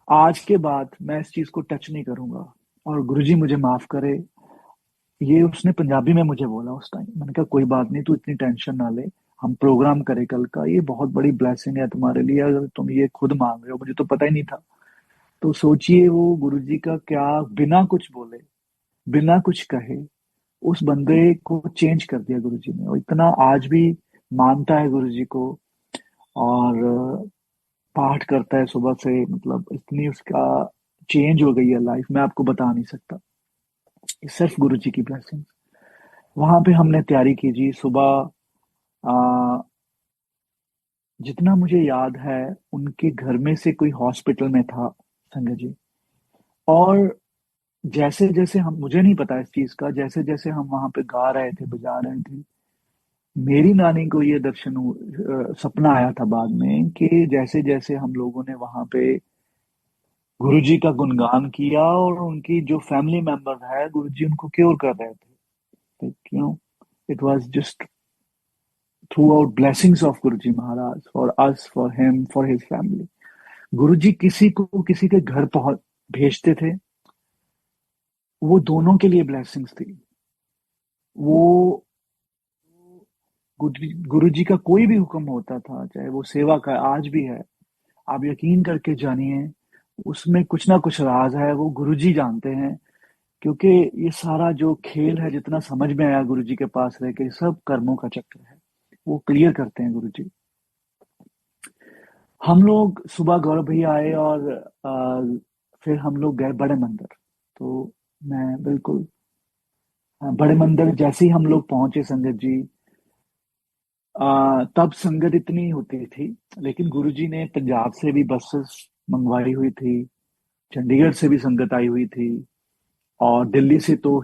आज के बाद मैं इस चीज को टच नहीं करूंगा और गुरुजी मुझे माफ करे। ये उसने पंजाबी में मुझे बोला उस टाइम। मैंने कहा कोई बात नहीं, तू इतनी टेंशन ना ले, हम प्रोग्राम करें कल का, ये बहुत बड़ी ब्लेसिंग है तुम्हारे लिए अगर तुम ये खुद मांग रहे हो, मुझे तो पता ही नहीं था। तो सोचिए वो गुरुजी का क्या, बिना कुछ बोले, बिना कुछ कहे उस बंदे को चेंज कर दिया गुरुजी ने। और इतना आज भी मानता है गुरुजी को और पाठ करता है सुबह से। मतलब इतनी उसका चेंज हो गई है लाइफ, मैं आपको बता नहीं सकता। ये सिर्फ गुरुजी की ब्लेसिंग। वहां पे हमने तैयारी की जी सुबह। आ, जितना मुझे याद है उनके घर में से कोई हॉस्पिटल में था संजय जी। और जैसे जैसे हम, मुझे नहीं पता इस चीज का, जैसे जैसे हम वहां पे गा रहे थे, बजा रहे थे, मेरी नानी को ये सपना आया था बाद में कि जैसे जैसे हम लोगों ने वहां पे गुरुजी का गुणगान किया और उनकी जो फैमिली मेंबर है, गुरुजी उनको क्योर कर रहे थे, you know, it was just throughout blessings of Guruji Maharaj for us, for him, for his family. Guruji किसी को किसी के घर पहुंच भेजते थे, वो दोनों के लिए ब्लेसिंग्स थी। वो गुरु जी का कोई भी हुक्म होता था, चाहे वो सेवा का आज भी है, आप यकीन करके जानिए उसमें कुछ ना कुछ राज है, वो गुरु जी जानते हैं। क्योंकि ये सारा जो खेल है, जितना समझ में आया गुरु जी के पास रह के, सब कर्मों का चक्र है, वो क्लियर करते हैं गुरु जी। हम लोग सुबह गौरव भैया आए और फिर हम लोग गए बड़े मंदिर। तो मैं बिल्कुल बड़े मंदिर जैसे ही हम लोग पहुंचे संगत जी, तब संगत इतनी होती थी, लेकिन गुरुजी ने पंजाब से भी बसेस मंगवाई हुई थी, चंडीगढ़ से भी संगत आई हुई थी और दिल्ली से तो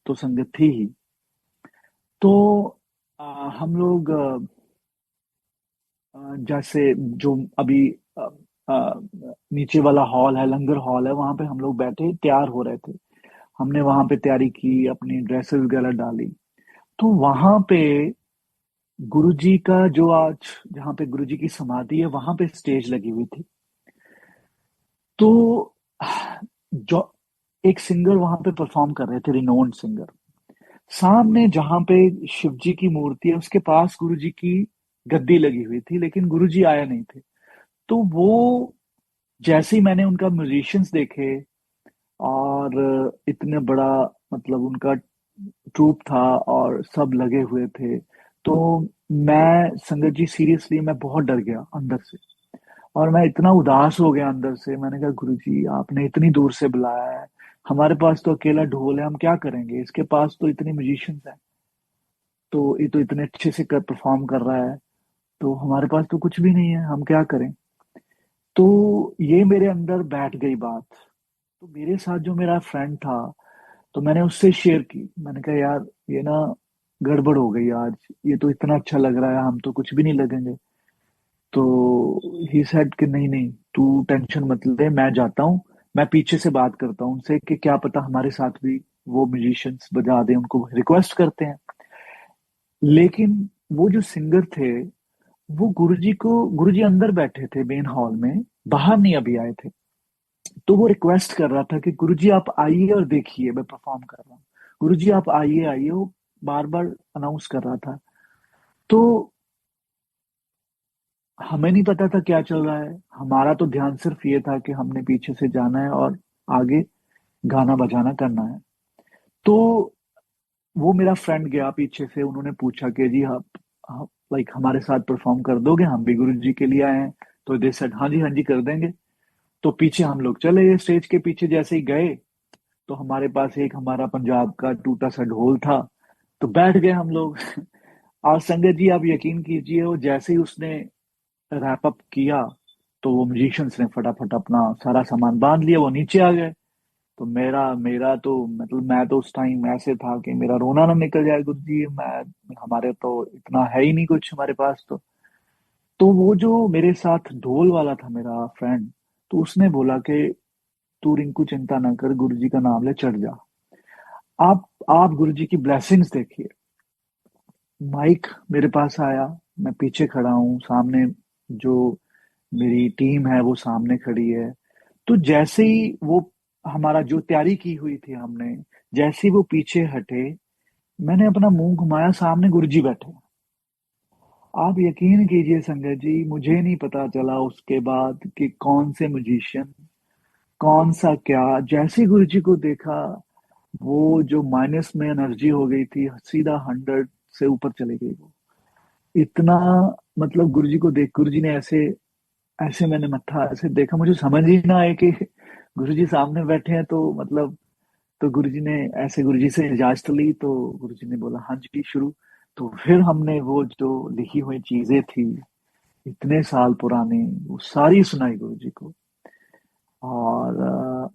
संगत थी ही। तो हम लोग जैसे जो अभी नीचे वाला हॉल है, लंगर हॉल है, वहां पे हम लोग बैठे तैयार हो रहे थे। हमने वहां पे तैयारी की, अपनी ड्रेसेस वगैरह डाली। तो वहां पे गुरुजी का जो आज, जहाँ पे गुरुजी की समाधि है, वहां पे स्टेज लगी हुई थी। तो जो एक सिंगर वहां पे परफॉर्म कर रहे थे, रिनोन्ड सिंगर, सामने जहां पे शिव जी की मूर्ति है उसके पास गुरुजी की गद्दी लगी हुई थी, लेकिन गुरुजी आया नहीं थे। तो वो जैसे ही मैंने उनका म्यूजिशियंस देखे और इतने बड़ा, मतलब उनका ट्रूप था और सब लगे हुए थे, तो मैं संगत जी सीरियसली मैं बहुत डर गया अंदर से। और मैं इतना उदास हो गया अंदर से। मैंने कहा गुरुजी आपने इतनी दूर से बुलाया है, हमारे पास तो अकेला ढोल है, हम क्या करेंगे, इसके पास तो इतने म्यूजिशियंस हैं, तो ये तो इतने अच्छे से कर परफॉर्म कर रहा है, तो हमारे पास तो कुछ भी नहीं है, हम क्या करें। तो ये मेरे अंदर बैठ गई बात। तो मेरे साथ जो मेरा फ्रेंड था, तो मैंने उससे शेयर की। मैंने कहा यार ये ना गड़बड़ हो गई आज, ये तो इतना अच्छा लग रहा है, हम तो कुछ भी नहीं लगेंगे। तो ही सेड कि नहीं नहीं, तू टेंशन मत ले, मैं जाता हूँ, मैं पीछे से बात करता हूँ उनसे कि क्या पता हमारे साथ भी वो म्यूजिशियंस बजा दें, उनको रिक्वेस्ट करते हैं। लेकिन वो जो सिंगर थे, वो गुरुजी अंदर बैठे थे मेन हॉल में, बाहर नहीं अभी आए थे। तो वो रिक्वेस्ट कर रहा था कि गुरुजी आप आइए और देखिए मैं परफॉर्म कर रहा हूँ, गुरुजी आप आइए आइए, वो बार बार अनाउंस कर रहा था। तो हमें नहीं पता था क्या चल रहा है, हमारा तो ध्यान सिर्फ ये था कि हमने पीछे से जाना है और आगे गाना बजाना करना है। तो वो मेरा फ्रेंड गया पीछे से, उन्होंने पूछा कि जी आप लाइक हमारे साथ परफॉर्म कर दोगे, हम भी गुरु जी के लिए आए हैं। तो दे सेड हाँ जी कर देंगे। तो पीछे हम लोग चले गए, स्टेज के पीछे जैसे ही गए तो हमारे पास एक हमारा पंजाब का टूटा सा ढोल था, तो बैठ गए हम लोग। और संगत जी आप यकीन कीजिए, वो जैसे ही उसने रैप अप किया, तो वो म्यूजिशियंस ने फटाफट अपना सारा सामान बांध लिया, वो नीचे आ गए। तो मेरा मेरा तो मतलब मैं तो उस टाइम ऐसे था कि मेरा रोना ना निकल जाए, गुरु जी मैं, हमारे तो इतना है ही नहीं कुछ हमारे पास। तो वो जो मेरे साथ ढोल वाला था मेरा फ्रेंड, तो उसने बोला कि तू रिंकू चिंता ना कर, गुरु जी का नाम ले, चढ़ जा। आप गुरु जी की ब्लेसिंग्स देखिए। माइक मेरे पास आया, मैं पीछे खड़ा हूँ, सामने जो मेरी टीम है वो सामने खड़ी है। तो जैसे ही वो हमारा जो तैयारी की हुई थी हमने, जैसे ही वो पीछे हटे, मैंने अपना मुंह घुमाया, सामने गुरुजी बैठे। आप यकीन कीजिए संगत जी, मुझे नहीं पता चला उसके बाद कि कौन से म्यूजिशियन, कौन सा क्या, जैसे गुरुजी को देखा, वो जो माइनस में एनर्जी हो गई थी सीधा 100 से ऊपर चली गई वो। इतना, मतलब गुरुजी को देख, गुरुजी ने ऐसे ऐसे, मैंने मत्था ऐसे देखा, मुझे समझ ही ना आए कि गुरुजी सामने बैठे हैं। तो मतलब, तो गुरुजी ने ऐसे, गुरुजी से इजाजत ली, तो गुरुजी ने बोला हाँ जी शुरू। तो फिर हमने वो जो लिखी हुई चीजें थी इतने साल पुरानी, वो सारी सुनाई गुरुजी को। और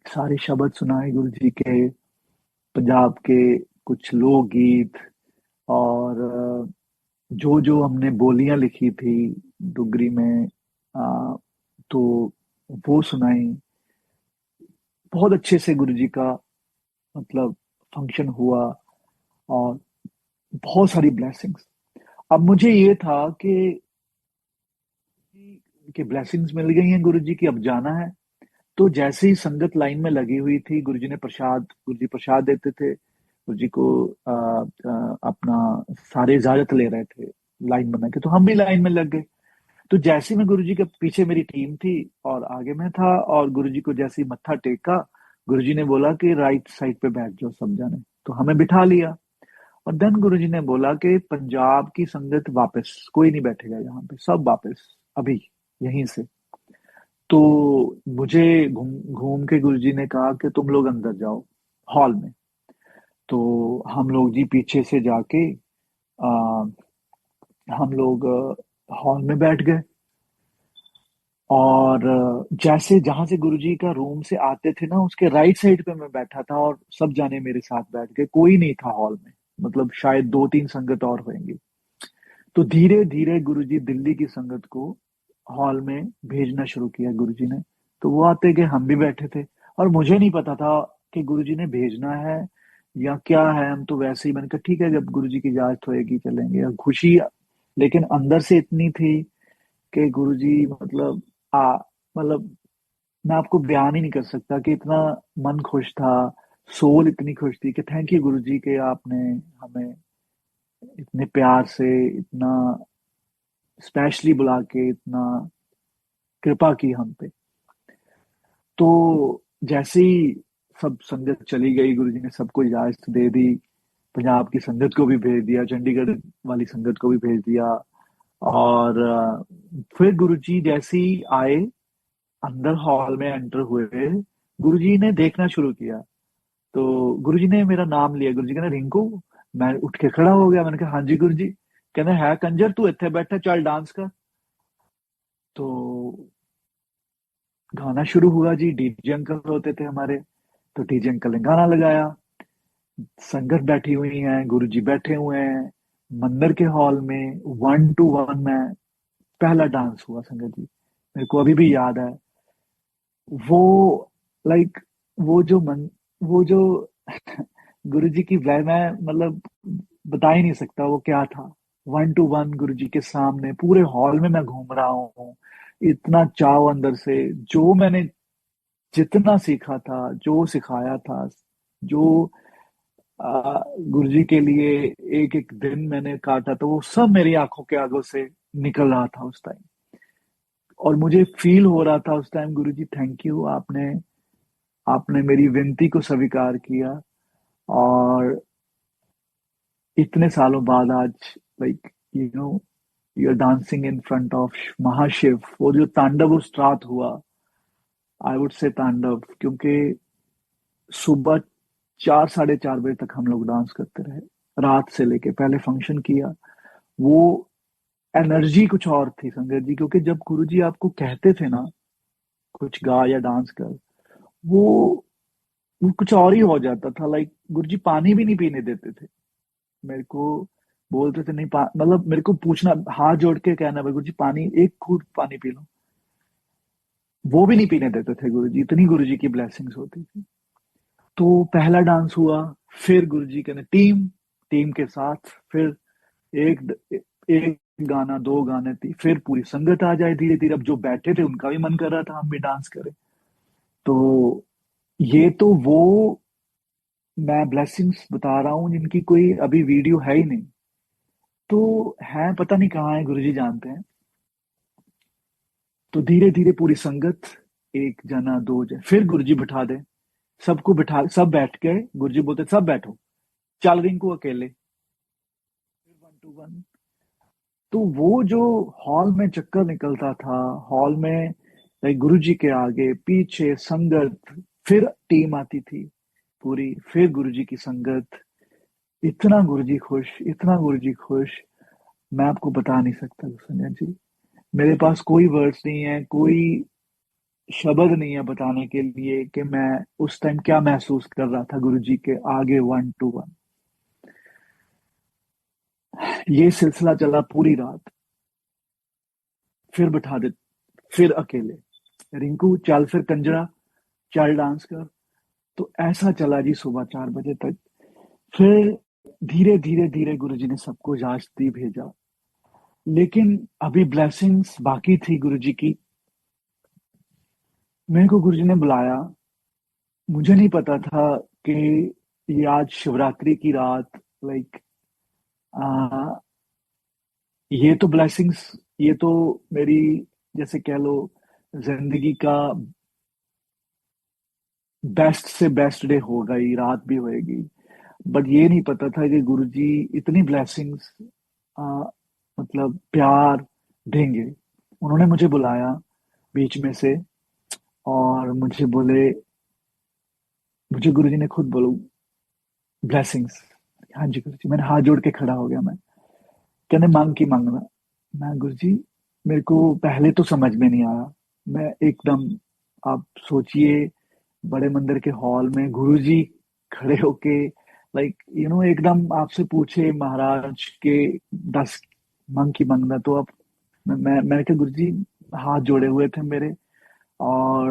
सारे शब्द सुनाए गुरुजी के, पंजाब के कुछ लोकगीत, और जो जो हमने बोलियां लिखी थी डुगरी में, आ, तो वो सुनाई। बहुत अच्छे से गुरुजी का मतलब फंक्शन हुआ, और बहुत सारी ब्लेसिंग्स। अब मुझे ये था कि ब्लेसिंग्स मिल गई हैं गुरुजी की, अब जाना है। तो जैसे ही संगत लाइन में लगी हुई थी, गुरुजी ने प्रसाद, गुरुजी प्रसाद देते थे गुरुजी को। अपना सारे इजाजत ले रहे थे लाइन बना के, तो हम भी लाइन में लग गए। तो जैसे ही मैं, गुरुजी के पीछे मेरी टीम थी और आगे मैं था, और गुरुजी को जैसे ही मत्था टेका, गुरुजी ने बोला कि राइट साइड पे बैठ जाओ सब जाने। तो हमें बिठा लिया। और देन गुरुजी ने बोला कि पंजाब की संगत वापस, कोई नहीं बैठेगा यहाँ पे, सब वापस अभी यहीं से। तो मुझे घूम घूम के गुरुजी ने कहा कि तुम लोग अंदर जाओ हॉल में। तो हम लोग जी पीछे से जाके, आ, हम लोग हॉल में बैठ गए। और जैसे जहां से गुरुजी का रूम से आते थे ना, उसके राइट साइड पे मैं बैठा था, और सब जाने मेरे साथ बैठ गए, कोई नहीं था हॉल में। मतलब शायद 2-3 संगत और होंगी। तो धीरे धीरे गुरुजी दिल्ली की संगत को हॉल में भेजना शुरू किया गुरुजी ने। तो वो आते गए, हम भी बैठे थे, और मुझे नहीं पता था कि गुरुजी ने भेजना है या क्या है। हम तो वैसे ही, मैंने कहा ठीक है, जब गुरुजी की इजाजत होएगी चलेंगे, और खुशी लेकिन अंदर से इतनी थी कि गुरुजी मतलब, आ मतलब मैं आपको बयान ही नहीं कर सकता कि इतना मन खुश था, सोल इतनी खुश थी कि थैंक यू गुरुजी के, आपने हमें इतने प्यार से, इतना स्पेशली बुला के, इतना कृपा की हम पे। तो जैसे ही सब संगत चली गई, गुरुजी ने सबको इजाजत दे दी, पंजाब की संगत को भी भेज दिया, चंडीगढ़ वाली संगत को भी भेज दिया। और फिर गुरुजी जैसे ही आए, अंदर हॉल में एंटर हुए, गुरुजी ने देखना शुरू किया। तो गुरुजी ने मेरा नाम लिया, गुरुजी कहना रिंकू। मैं उठ के खड़ा हो गया, मैंने कहा हाँ जी गुरुजी। कहना है कंजर, तू इत्थे बैठा, चल डांस कर। तो गाना शुरू हुआ जी, डीजे अंकल होते थे हमारे। तो डीजे अंकल ने गाना लगाया, संगत बैठी हुई है, गुरुजी बैठे हुए हैं मंदिर के हॉल में। 1 to 1 में पहला डांस हुआ संगत जी, मेरे को अभी भी याद है। वो लाइक, वो जो मन, वो जो गुरुजी की वह, मैं मतलब बता ही नहीं सकता वो क्या था। 1 to 1 गुरुजी के सामने पूरे हॉल में मैं घूम रहा हूँ, इतना चाव अंदर से। जो मैंने जितना सीखा था, जो सिखाया था, जो गुरुजी के लिए एक एक दिन मैंने काटा, तो वो सब मेरी आंखों के आगों से निकल रहा था उस टाइम। और मुझे फील हो रहा था उस टाइम, गुरुजी थैंक यू, आपने आपने मेरी विनती को स्वीकार किया। और इतने सालों बाद आज, like, you know, you are dancing in front of Mahashiv. वो जो तांडव उस रात हुआ, आई वुड से तांडव, क्योंकि सुबह 4-4:30 बजे तक हम लोग डांस करते रहे, रात से लेके पहले फंक्शन किया। वो एनर्जी कुछ और थी संगत जी, क्योंकि जब गुरुजी आपको कहते थे ना कुछ गा या डांस कर, वो वो कुछ और ही हो जाता था। लाइक गुरुजी पानी भी नहीं पीने देते थे मेरे को, बोलते थे नहीं मतलब मेरे को पूछना, हाथ जोड़ के कहना, भाई गुरुजी पानी, एक घूंट पानी पी लो, वो भी नहीं पीने देते थे गुरुजी। इतनी गुरुजी की ब्लेसिंग्स होती थी। तो पहला डांस हुआ, फिर गुरुजी कहने टीम, टीम के साथ फिर एक एक गाना, दो गाने थी, फिर पूरी संगत आ जाए धीरे धीरे। अब जो बैठे थे उनका भी मन कर रहा था हम भी डांस करें। तो ये तो वो मैं ब्लेसिंग्स बता रहा हूँ जिनकी कोई अभी वीडियो है ही नहीं। तो है, पता नहीं कहाँ है, गुरुजी जानते हैं। तो धीरे धीरे पूरी संगत, एक जना दो जन, फिर गुरुजी बिठा दे, सबको बिठा, सब बैठ गए। गुरुजी बोलते सब बैठो, चल रिंकू अकेले, फिर वन टू वन। तो वो जो हॉल में चक्कर निकलता था, हॉल में लाइक गुरुजी के आगे पीछे संगत, फिर टीम आती थी पूरी, फिर गुरुजी की संगत, इतना गुरुजी खुश, इतना गुरुजी खुश, मैं आपको बता नहीं सकता सोनिया जी। मेरे पास कोई वर्ड्स नहीं है, कोई शब्द नहीं है बताने के लिए कि मैं उस टाइम क्या महसूस कर रहा था गुरुजी के आगे वन टू वन। ये सिलसिला चला पूरी रात। फिर बिठा दे, फिर अकेले, रिंकू चल, फिर कंजरा चल डांस कर। तो ऐसा चला जी सुबह 4 बजे तक। फिर धीरे धीरे धीरे गुरुजी ने सबको इजाजत भेजा। लेकिन अभी ब्लेसिंग्स बाकी थी गुरुजी की। मेरे को गुरुजी ने बुलाया, मुझे नहीं पता था कि ये आज शिवरात्रि की रात, लाइक ये तो ब्लेसिंग्स, ये तो मेरी, जैसे कह लो, जिंदगी का बेस्ट से बेस्ट डे होगा, ये रात भी होएगी। बट ये नहीं पता था कि गुरुजी इतनी ब्लेसिंग्स, मतलब प्यार देंगे। उन्होंने मुझे बुलाया बीच में से और मुझे बोले, मुझे गुरुजी ने खुद बोलो ब्लेसिंग्स। हाँ जी गुरुजी। मैंने हाथ जोड़ के खड़ा हो गया। मैं कहने मांग की मांगना। मैं गुरुजी, मेरे को पहले तो समझ में नहीं आया। मैं एकदम, आप सोचिए, बड़े मंदिर के हॉल में गुरुजी खड़े होके, लाइक एकदम आपसे पूछे महाराज के 10 मांग की मांगना, तो आप, मैं क्या गुरुजी, हाथ जोड़े हुए थे मेरे, और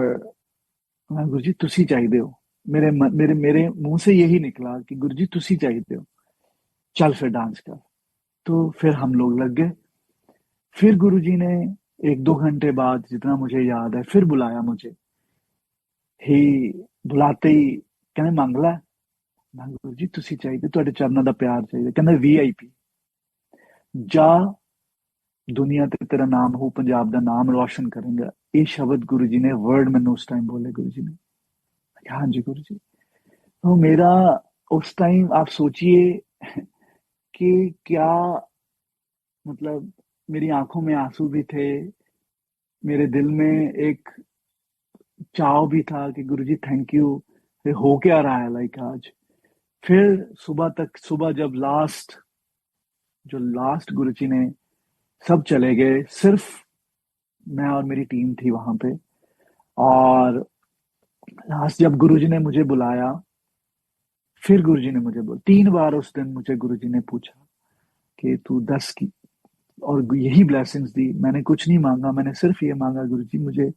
मैं गुरुजी तुसी चाहिए हो। मेरे मेरे मुंह से यही निकला कि गुरुजी तुसी चाहिए हो, चल फिर डांस कर। तो फिर हम लोग लग गए। फिर गुरुजी ने 1-2 घंटे बाद, जितना मुझे याद है, फिर बुलाया मुझे। ही बुलाते ही कहने ਮੰਗ ਲੈ। ਮੈਂ ਗੁਰੂ ਜੀ ਤੁਸੀਂ ਚਾਹੀਦੇ, ਤੁਹਾਡੇ ਚਰਨਾਂ ਦਾ ਪਿਆਰ ਚਾਹੀਦਾ। ਕਹਿੰਦਾ VIP ਜਾ, ਦੁਨੀਆ ਤੇ ਤੇਰਾ ਨਾਮ ਹੋ, ਪੰਜਾਬ ਦਾ ਨਾਮ ਰੋਸ਼ਨ ਕਰੇਗਾ। ਇਹ ਸ਼ਬਦ ਗੁਰੂ ਜੀ ਨੇ, वर्ड मैंने उस टाइम बोले गुरु जी ने। हाँ जी गुरु जी। तो मेरा उस टाइम, आप सोचिए कि क्या, मतलब मेरी आंखों में आंसू भी थे, मेरे दिल में एक चाव भी था कि गुरुजी थैंक यू, हो क्या रहा है लाइक आज। फिर सुबह तक, सुबह जब लास्ट गुरुजी ने, सब चले गए, सिर्फ मैं और मेरी टीम थी वहां पे। और लास्ट जब गुरुजी ने मुझे बुलाया, फिर गुरुजी ने मुझे 3 बार उस दिन मुझे गुरुजी ने पूछा कि तू 10 की, और यही ब्लेसिंग्स दी। मैंने कुछ नहीं मांगा, मैंने सिर्फ ये मांगा, गुरुजी मुझे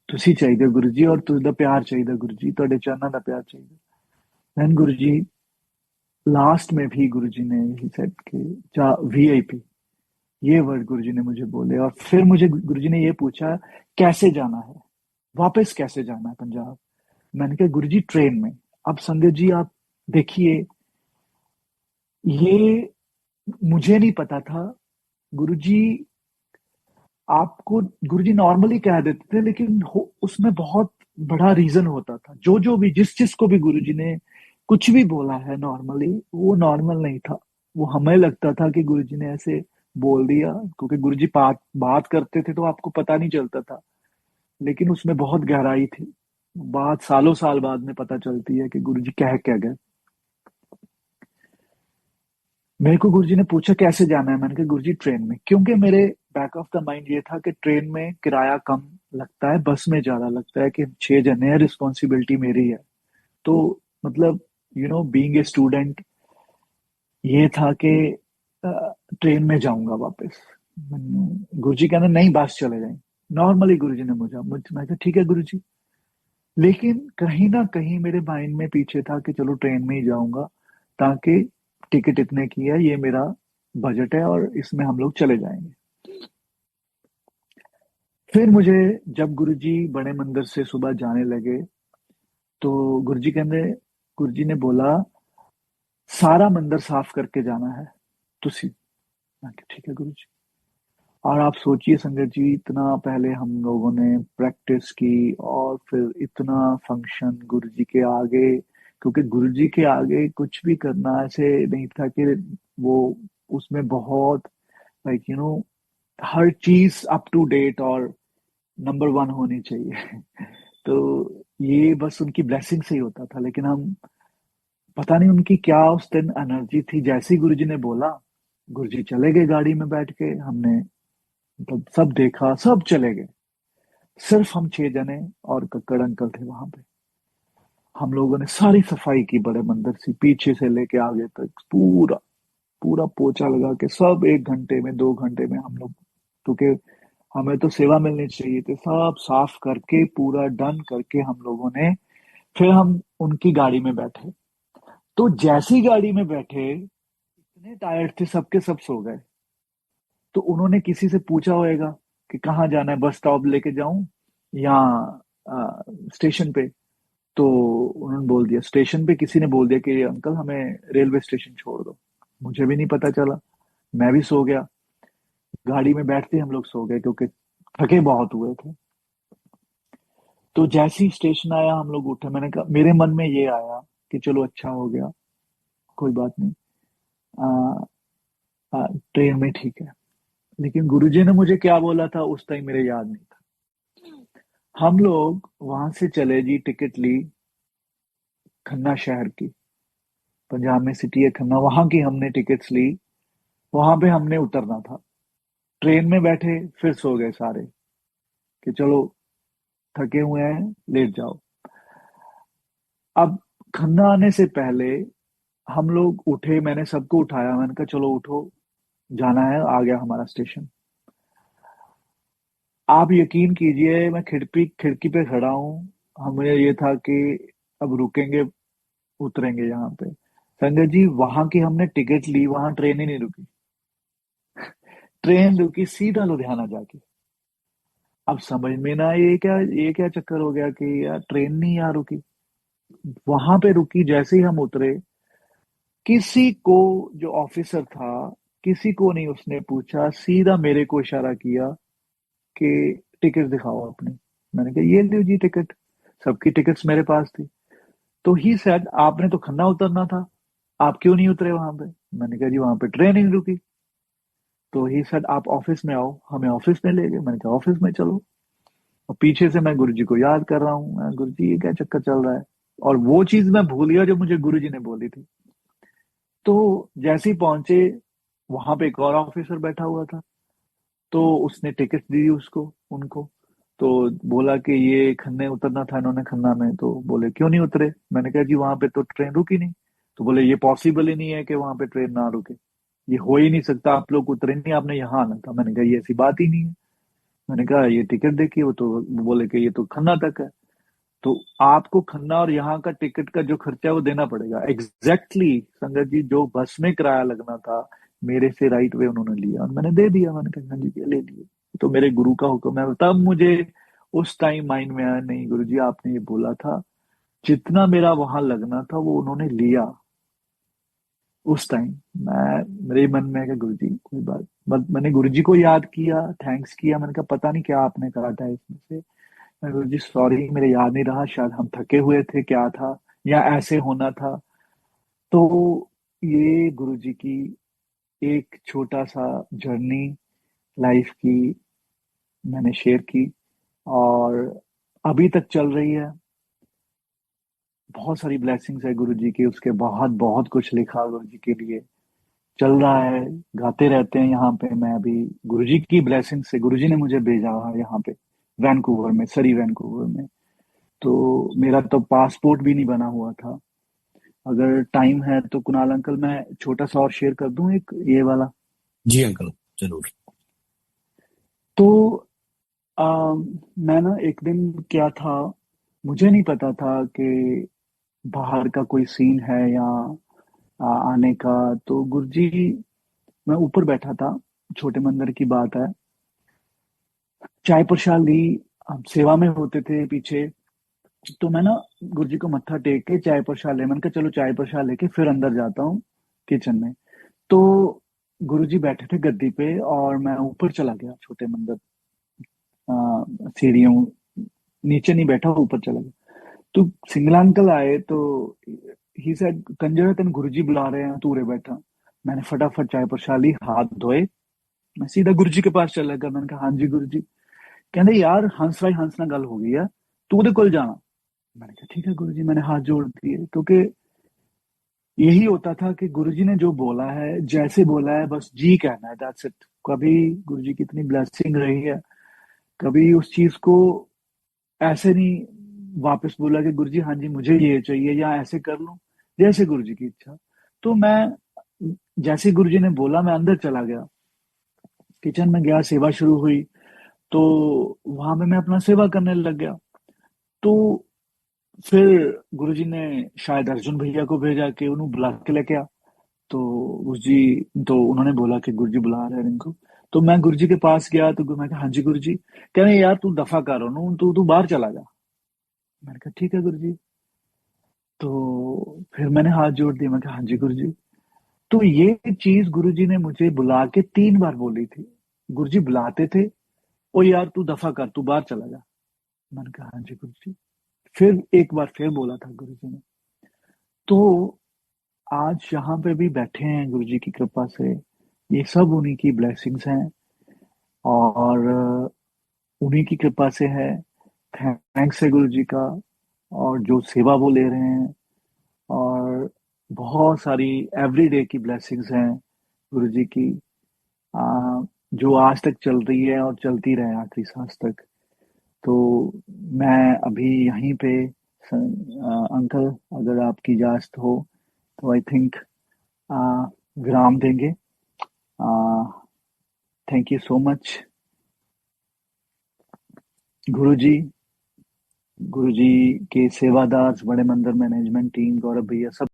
तुसी चाहिए गुरुजी, और तुझा प्यार चाहिए गुरुजी, ਤੁਹਾਡੇ ਚਰਨਾਂ ਦਾ प्यार चाहिए। देन गुरुजी लास्ट में भी गुरुजी ने यही सेड कि जा VIP, ये वर्ड गुरुजी ने मुझे बोले। और फिर मुझे गुरुजी ने ये पूछा कैसे जाना है, वापस कैसे जाना है पंजाब। मैंने कहा गुरुजी ट्रेन में। अब संगत जी आप देखिए, ये मुझे नहीं पता था। गुरुजी आपको, गुरुजी नॉर्मली कह देते थे, लेकिन उसमें बहुत बड़ा रीजन होता था। जो भी, जिस को भी गुरुजी ने कुछ भी बोला है नॉर्मली, वो नॉर्मल नहीं था। वो हमें लगता था कि गुरुजी ने ऐसे बोल दिया, क्योंकि गुरुजी बात करते थे तो आपको पता नहीं चलता था, लेकिन उसमें बहुत गहराई थी। बात सालों साल बाद में पता चलती है कि गुरुजी कह क्या गए। मेरे को गुरुजी ने पूछा कैसे जाना है, मैंने कहा गुरुजी ट्रेन में, क्योंकि मेरे बैक ऑफ द माइंड ये था कि ट्रेन में किराया कम लगता है, बस में ज्यादा लगता है, कि 6 जने हैं, रिस्पॉन्सिबिलिटी मेरी है। तो मतलब बीइंग ए स्टूडेंट, ये था कि ट्रेन में जाऊंगा वापस। गुरुजी कहना नहीं बस चले जाए। नॉर्मली गुरुजी ने मैं कहा ठीक है गुरुजी। लेकिन कहीं ना कहीं मेरे माइंड में पीछे था कि चलो ट्रेन में ही जाऊंगा, ताकि टिकट इतने की है, ये मेरा बजट है और इसमें हम लोग चले जाएंगे। फिर मुझे जब गुरुजी बड़े मंदिर से सुबह जाने लगे तो गुरुजी ने बोला सारा मंदिर साफ करके जाना है तुसी। मैं कहा, ठीक है गुरुजी। और आप सोचिए संगत जी, इतना पहले हम लोगों ने प्रैक्टिस की और फिर इतना फंक्शन गुरुजी के आगे, क्योंकि गुरुजी के आगे कुछ भी करना ऐसे नहीं था कि वो उसमें बहुत लाइक हर चीज अप टू डेट और नंबर वन होनी चाहिए। तो ये बस उनकी ब्लेसिंग से ही होता था। लेकिन हम पता नहीं उनकी क्या उस दिन एनर्जी थी, जैसे ही गुरुजी ने बोला गुरुजी चले गए गाड़ी में बैठ के। हमने मतलब सब देखा, सब चले गए, सिर्फ हम 6 जने और कक्कड़ अंकल थे वहां पे। हम लोगों ने सारी सफाई की बड़े मंदिर से पीछे से लेके आगे तक, पूरा पूरा पोछा लगा के सब 1 घंटे में 2 घंटे में हम लोग, क्योंकि हमें तो सेवा मिलनी चाहिए थी, सब साफ करके पूरा डन करके हम लोगों ने फिर हम उनकी गाड़ी में बैठे। तो जैसी गाड़ी में बैठे इतने टायर्ड थे, सबके सब सो गए। तो उन्होंने किसी से पूछा होएगा कि कहाँ जाना है, बस स्टॉप लेके जाऊं या स्टेशन पे। तो उन्होंने बोल दिया स्टेशन पे। किसी ने बोल दिया कि अंकल हमें रेलवे स्टेशन छोड़ दो। मुझे भी नहीं पता चला, मैं भी सो गया। गाड़ी में बैठते ही हम लोग सो गए क्योंकि थके बहुत हुए थे। तो जैसे ही स्टेशन आया हम लोग उठे। मैंने कहा, मेरे मन में ये आया कि चलो अच्छा हो गया, कोई बात नहीं, ट्रेन में ठीक है। लेकिन गुरुजी ने मुझे क्या बोला था उस टाइम मेरे याद नहीं था। हम लोग वहां से चले जी, टिकट ली खन्ना शहर की, पंजाब में सिटी है खन्ना, वहां की हमने टिकट्स ली। वहां पे हमने उतरना था। ट्रेन में बैठे फिर सो गए सारे कि चलो थके हुए हैं, लेट जाओ। अब खन्ना आने से पहले हम लोग उठे, मैंने सबको उठाया, मैंने कहा चलो उठो, जाना है, आ गया हमारा स्टेशन। आप यकीन कीजिए, मैं खिड़की खिड़की पे खड़ा हूँ। हमें ये था कि अब रुकेंगे, उतरेंगे यहाँ पे। संगत जी, वहां की हमने टिकट ली, वहां ट्रेन ही नहीं रुकी। ट्रेन रुकी सीधा लुधियाना जाके। अब समझ में ना, ये क्या चक्कर हो गया कि यार ट्रेन नहीं यहाँ रुकी। वहां पे रुकी, जैसे ही हम उतरे किसी को, जो ऑफिसर था, किसी को नहीं उसने पूछा, सीधा मेरे को इशारा किया कि टिकट दिखाओ अपनी। मैंने कहा ये लो जी टिकट। सबकी टिकट्स मेरे पास थी। तो ही सेड आपने तो खन्ना उतरना था, आप क्यों नहीं उतरे वहां पे। मैंने कहा जी वहां पे ट्रेन ही नहीं रुकी। तो ही सेड आप ऑफिस में आओ, हमें ऑफिस में ले गए। मैंने कहा ऑफिस में चलो। और पीछे से मैं गुरुजी को याद कर रहा हूँ, गुरुजी ये क्या चक्कर चल रहा है। और वो चीज मैं भूल गया जो मुझे गुरुजी ने बोली थी। तो जैसे ही पहुंचे, वहां पे एक और ऑफिसर बैठा हुआ था। तो उसने टिकट दी उसको, उनको। तो बोला कि ये खन्ने उतरना था इन्होंने, खन्ना में। तो बोले क्यों नहीं उतरे। मैंने कहा जी वहां पे तो ट्रेन रुकी नहीं। तो बोले ये पॉसिबल ही नहीं है कि वहां पे ट्रेन ना रुके, ये हो ही नहीं सकता, आप लोग उतरे नहीं, आपने यहाँ आना था। मैंने कहा ये ऐसी बात ही नहीं है। मैंने कहा ये टिकट देखिए। वो बोले कि ये तो खन्ना तक है, तो आपको खन्ना और यहाँ का टिकट का जो खर्चा है वो देना पड़ेगा। एग्जैक्टली संगत जी, जो बस में किराया लगना था मेरे से राइट वे उन्होंने लिया और मैंने दे दिया। मैंने कहा हाँ जी ये ले लिए, तो मेरे गुरु का हुक्म है। तब मुझे उस टाइम माइंड में आया, नहीं गुरु जी आपने ये बोला था, जितना मेरा वहां लगना था वो उन्होंने लिया। उस टाइम मेरे मन में है कि गुरु जी कोई बात, मैंने गुरु जी को याद किया, थैंक्स किया। मैंने कहा पता नहीं क्या आपने काटा है इसमें से। मैं गुरु जी सॉरी, मेरे याद नहीं रहा, शायद हम थके हुए थे, क्या था, या ऐसे होना था। तो ये गुरु जी की एक छोटा सा जर्नी लाइफ की मैंने शेयर की, और अभी तक चल रही है। बहुत सारी ब्लेसिंग्स है गुरु जी की, उसके बहुत बहुत कुछ लिखा गुरु जी के लिए, चल रहा है, गाते रहते हैं यहाँ पे। मैं अभी गुरु जी की ब्लेसिंग से, गुरु जी ने मुझे भेजा है यहाँ पे वैंकूवर में, सरी वैंकूवर में। तो मेरा तो पासपोर्ट भी नहीं बना हुआ था। अगर टाइम है तो कुणाल अंकल मैं छोटा सा और शेयर कर दूं, एक ये वाला। जी अंकल, जरूर। तो मैं ना एक दिन क्या था, मुझे नहीं पता था कि बाहर का कोई सीन है या आने का। तो गुरुजी मैं ऊपर बैठा था, छोटे मंदिर की बात है, चाय प्रसाद ली, हम सेवा में होते थे पीछे। तो मैं ना गुरु जी को मत्था टेक के चाय प्रसाद ले, मैंने कहा चलो चाय प्रसाद लेके फिर अंदर जाता हूँ किचन में। तो गुरु जी बैठे थे गद्दी पे और मैं ऊपर चला गया छोटे मंदिर, सीढ़ियों, नीचे नहीं बैठा, ऊपर चला गया। तो सिंगला अंकल आए तो ही सेड, कंजर तेन गुरु जी बुला रहे हैं, तू उरे बैठा। मैंने फटाफट चाय प्रसाद ली, हाथ धोए, मैं सीधा गुरु जी के पास चला गया। मैंने कहा हाँ जी गुरु जी। कहते यार हंस भाई हंस ना गल हो गई है, तू उहदे कोल जाना। मैंने कहा ठीक है गुरु जी। मैंने हाथ जोड़ दिए, क्योंकि यही होता था कि गुरु जी ने जो बोला है, जैसे बोला है, बस जी कहना है, दैट्स इट। कभी गुरु जी की इतनी ब्लेसिंग रही है, कभी उस चीज को ऐसे नहीं वापस बोला कि गुरु जी हाँ जी मुझे ये चाहिए या ऐसे कर लूं, जैसे गुरु जी की इच्छा। तो मैं जैसे गुरु जी ने बोला मैं अंदर चला गया, किचन में गया, सेवा शुरू हुई। तो वहां पे मैं अपना सेवा करने लग गया। तो फिर गुरुजी ने शायद अर्जुन भैया को भेजा कि उन्हें बुला के लेके आ। तो गुरुजी, तो उन्होंने बोला कि गुरुजी बुला रहे हैं इनको। तो मैं गुरुजी के पास गया, तो मैं कहा हाँ जी गुरुजी। कह रहे यार तू दफा कर, तू तू बाहर चला जा। मैंने कहा ठीक है गुरुजी। तो फिर मैंने हाथ जोड़ दिया, मैं कहा हाँ जी गुरुजी। तो ये चीज गुरुजी ने मुझे बुला के 3 बार बोली थी। गुरुजी बुलाते थे, ओ यार तू दफा कर, तू बाहर चला जा। मैंने कहा हाँ जी गुरुजी। फिर एक बार फिर बोला था गुरुजी ने। तो आज यहाँ पे भी बैठे हैं गुरुजी की कृपा से, ये सब उन्हीं की ब्लेसिंग्स हैं और उन्हीं की कृपा से है। थैंक्स है गुरुजी का, और जो सेवा वो ले रहे हैं, और बहुत सारी एवरीडे की ब्लेसिंग्स हैं गुरुजी की, जो आज तक चल रही है और चलती रहे आखिरी सांस तक। तो मैं अभी यहीं पे अंकल, अगर आपकी इजाजत हो तो आई थिंक विराम देंगे। थैंक यू सो मच गुरुजी, गुरुजी के सेवादार, बड़े मंदिर मैनेजमेंट टीम, गौरव भैया, सब।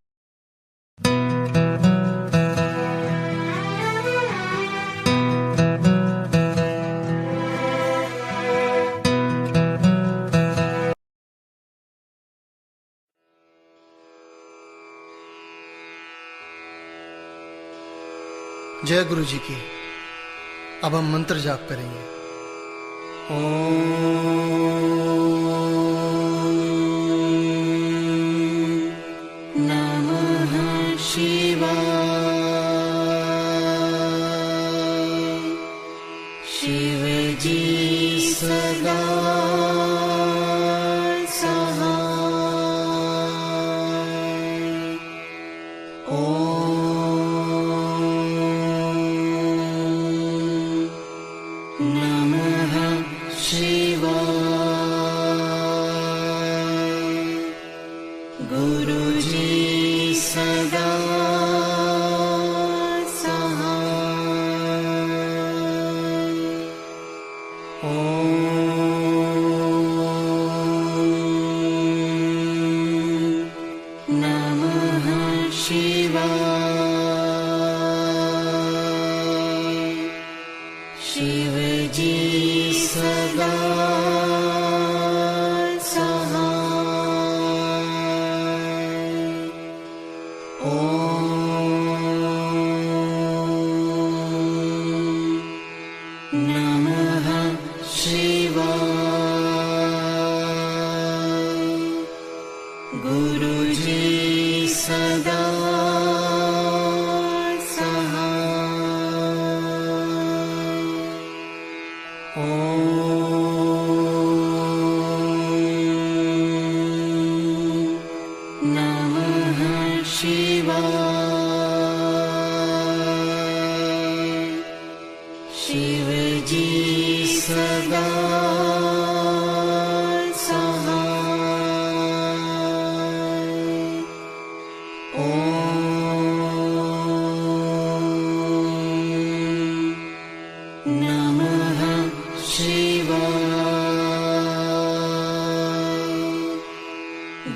जय गुरु जी की। अब हम मंत्र जाप करेंगे। नमः शिवाय। शिव जी सदा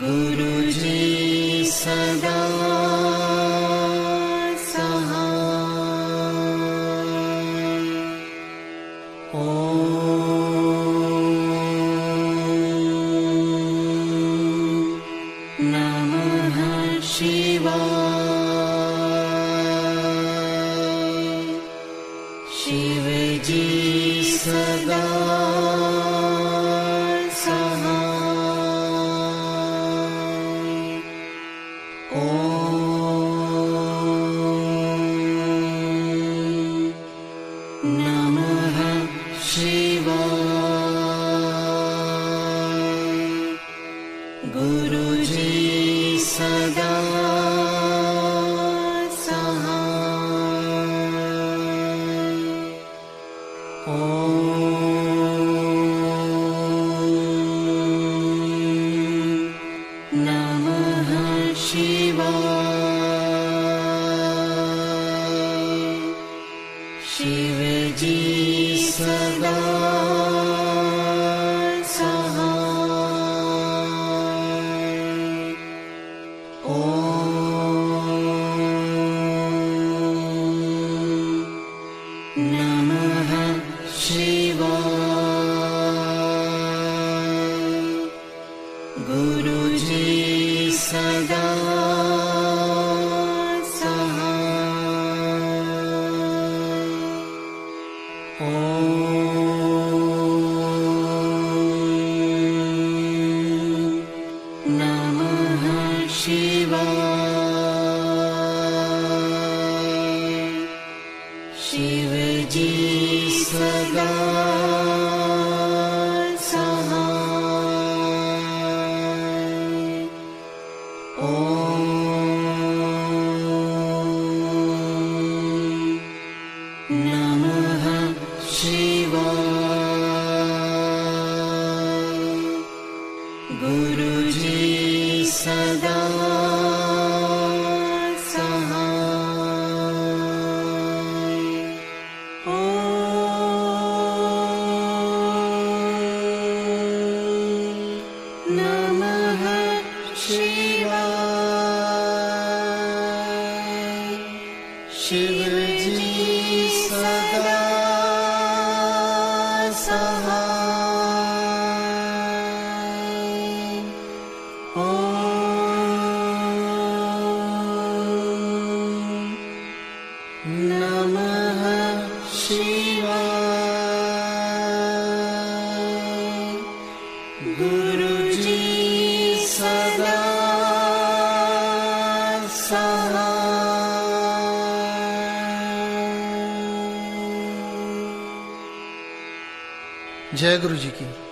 गुरुजी सदा सहाय। जय गुरु जी की।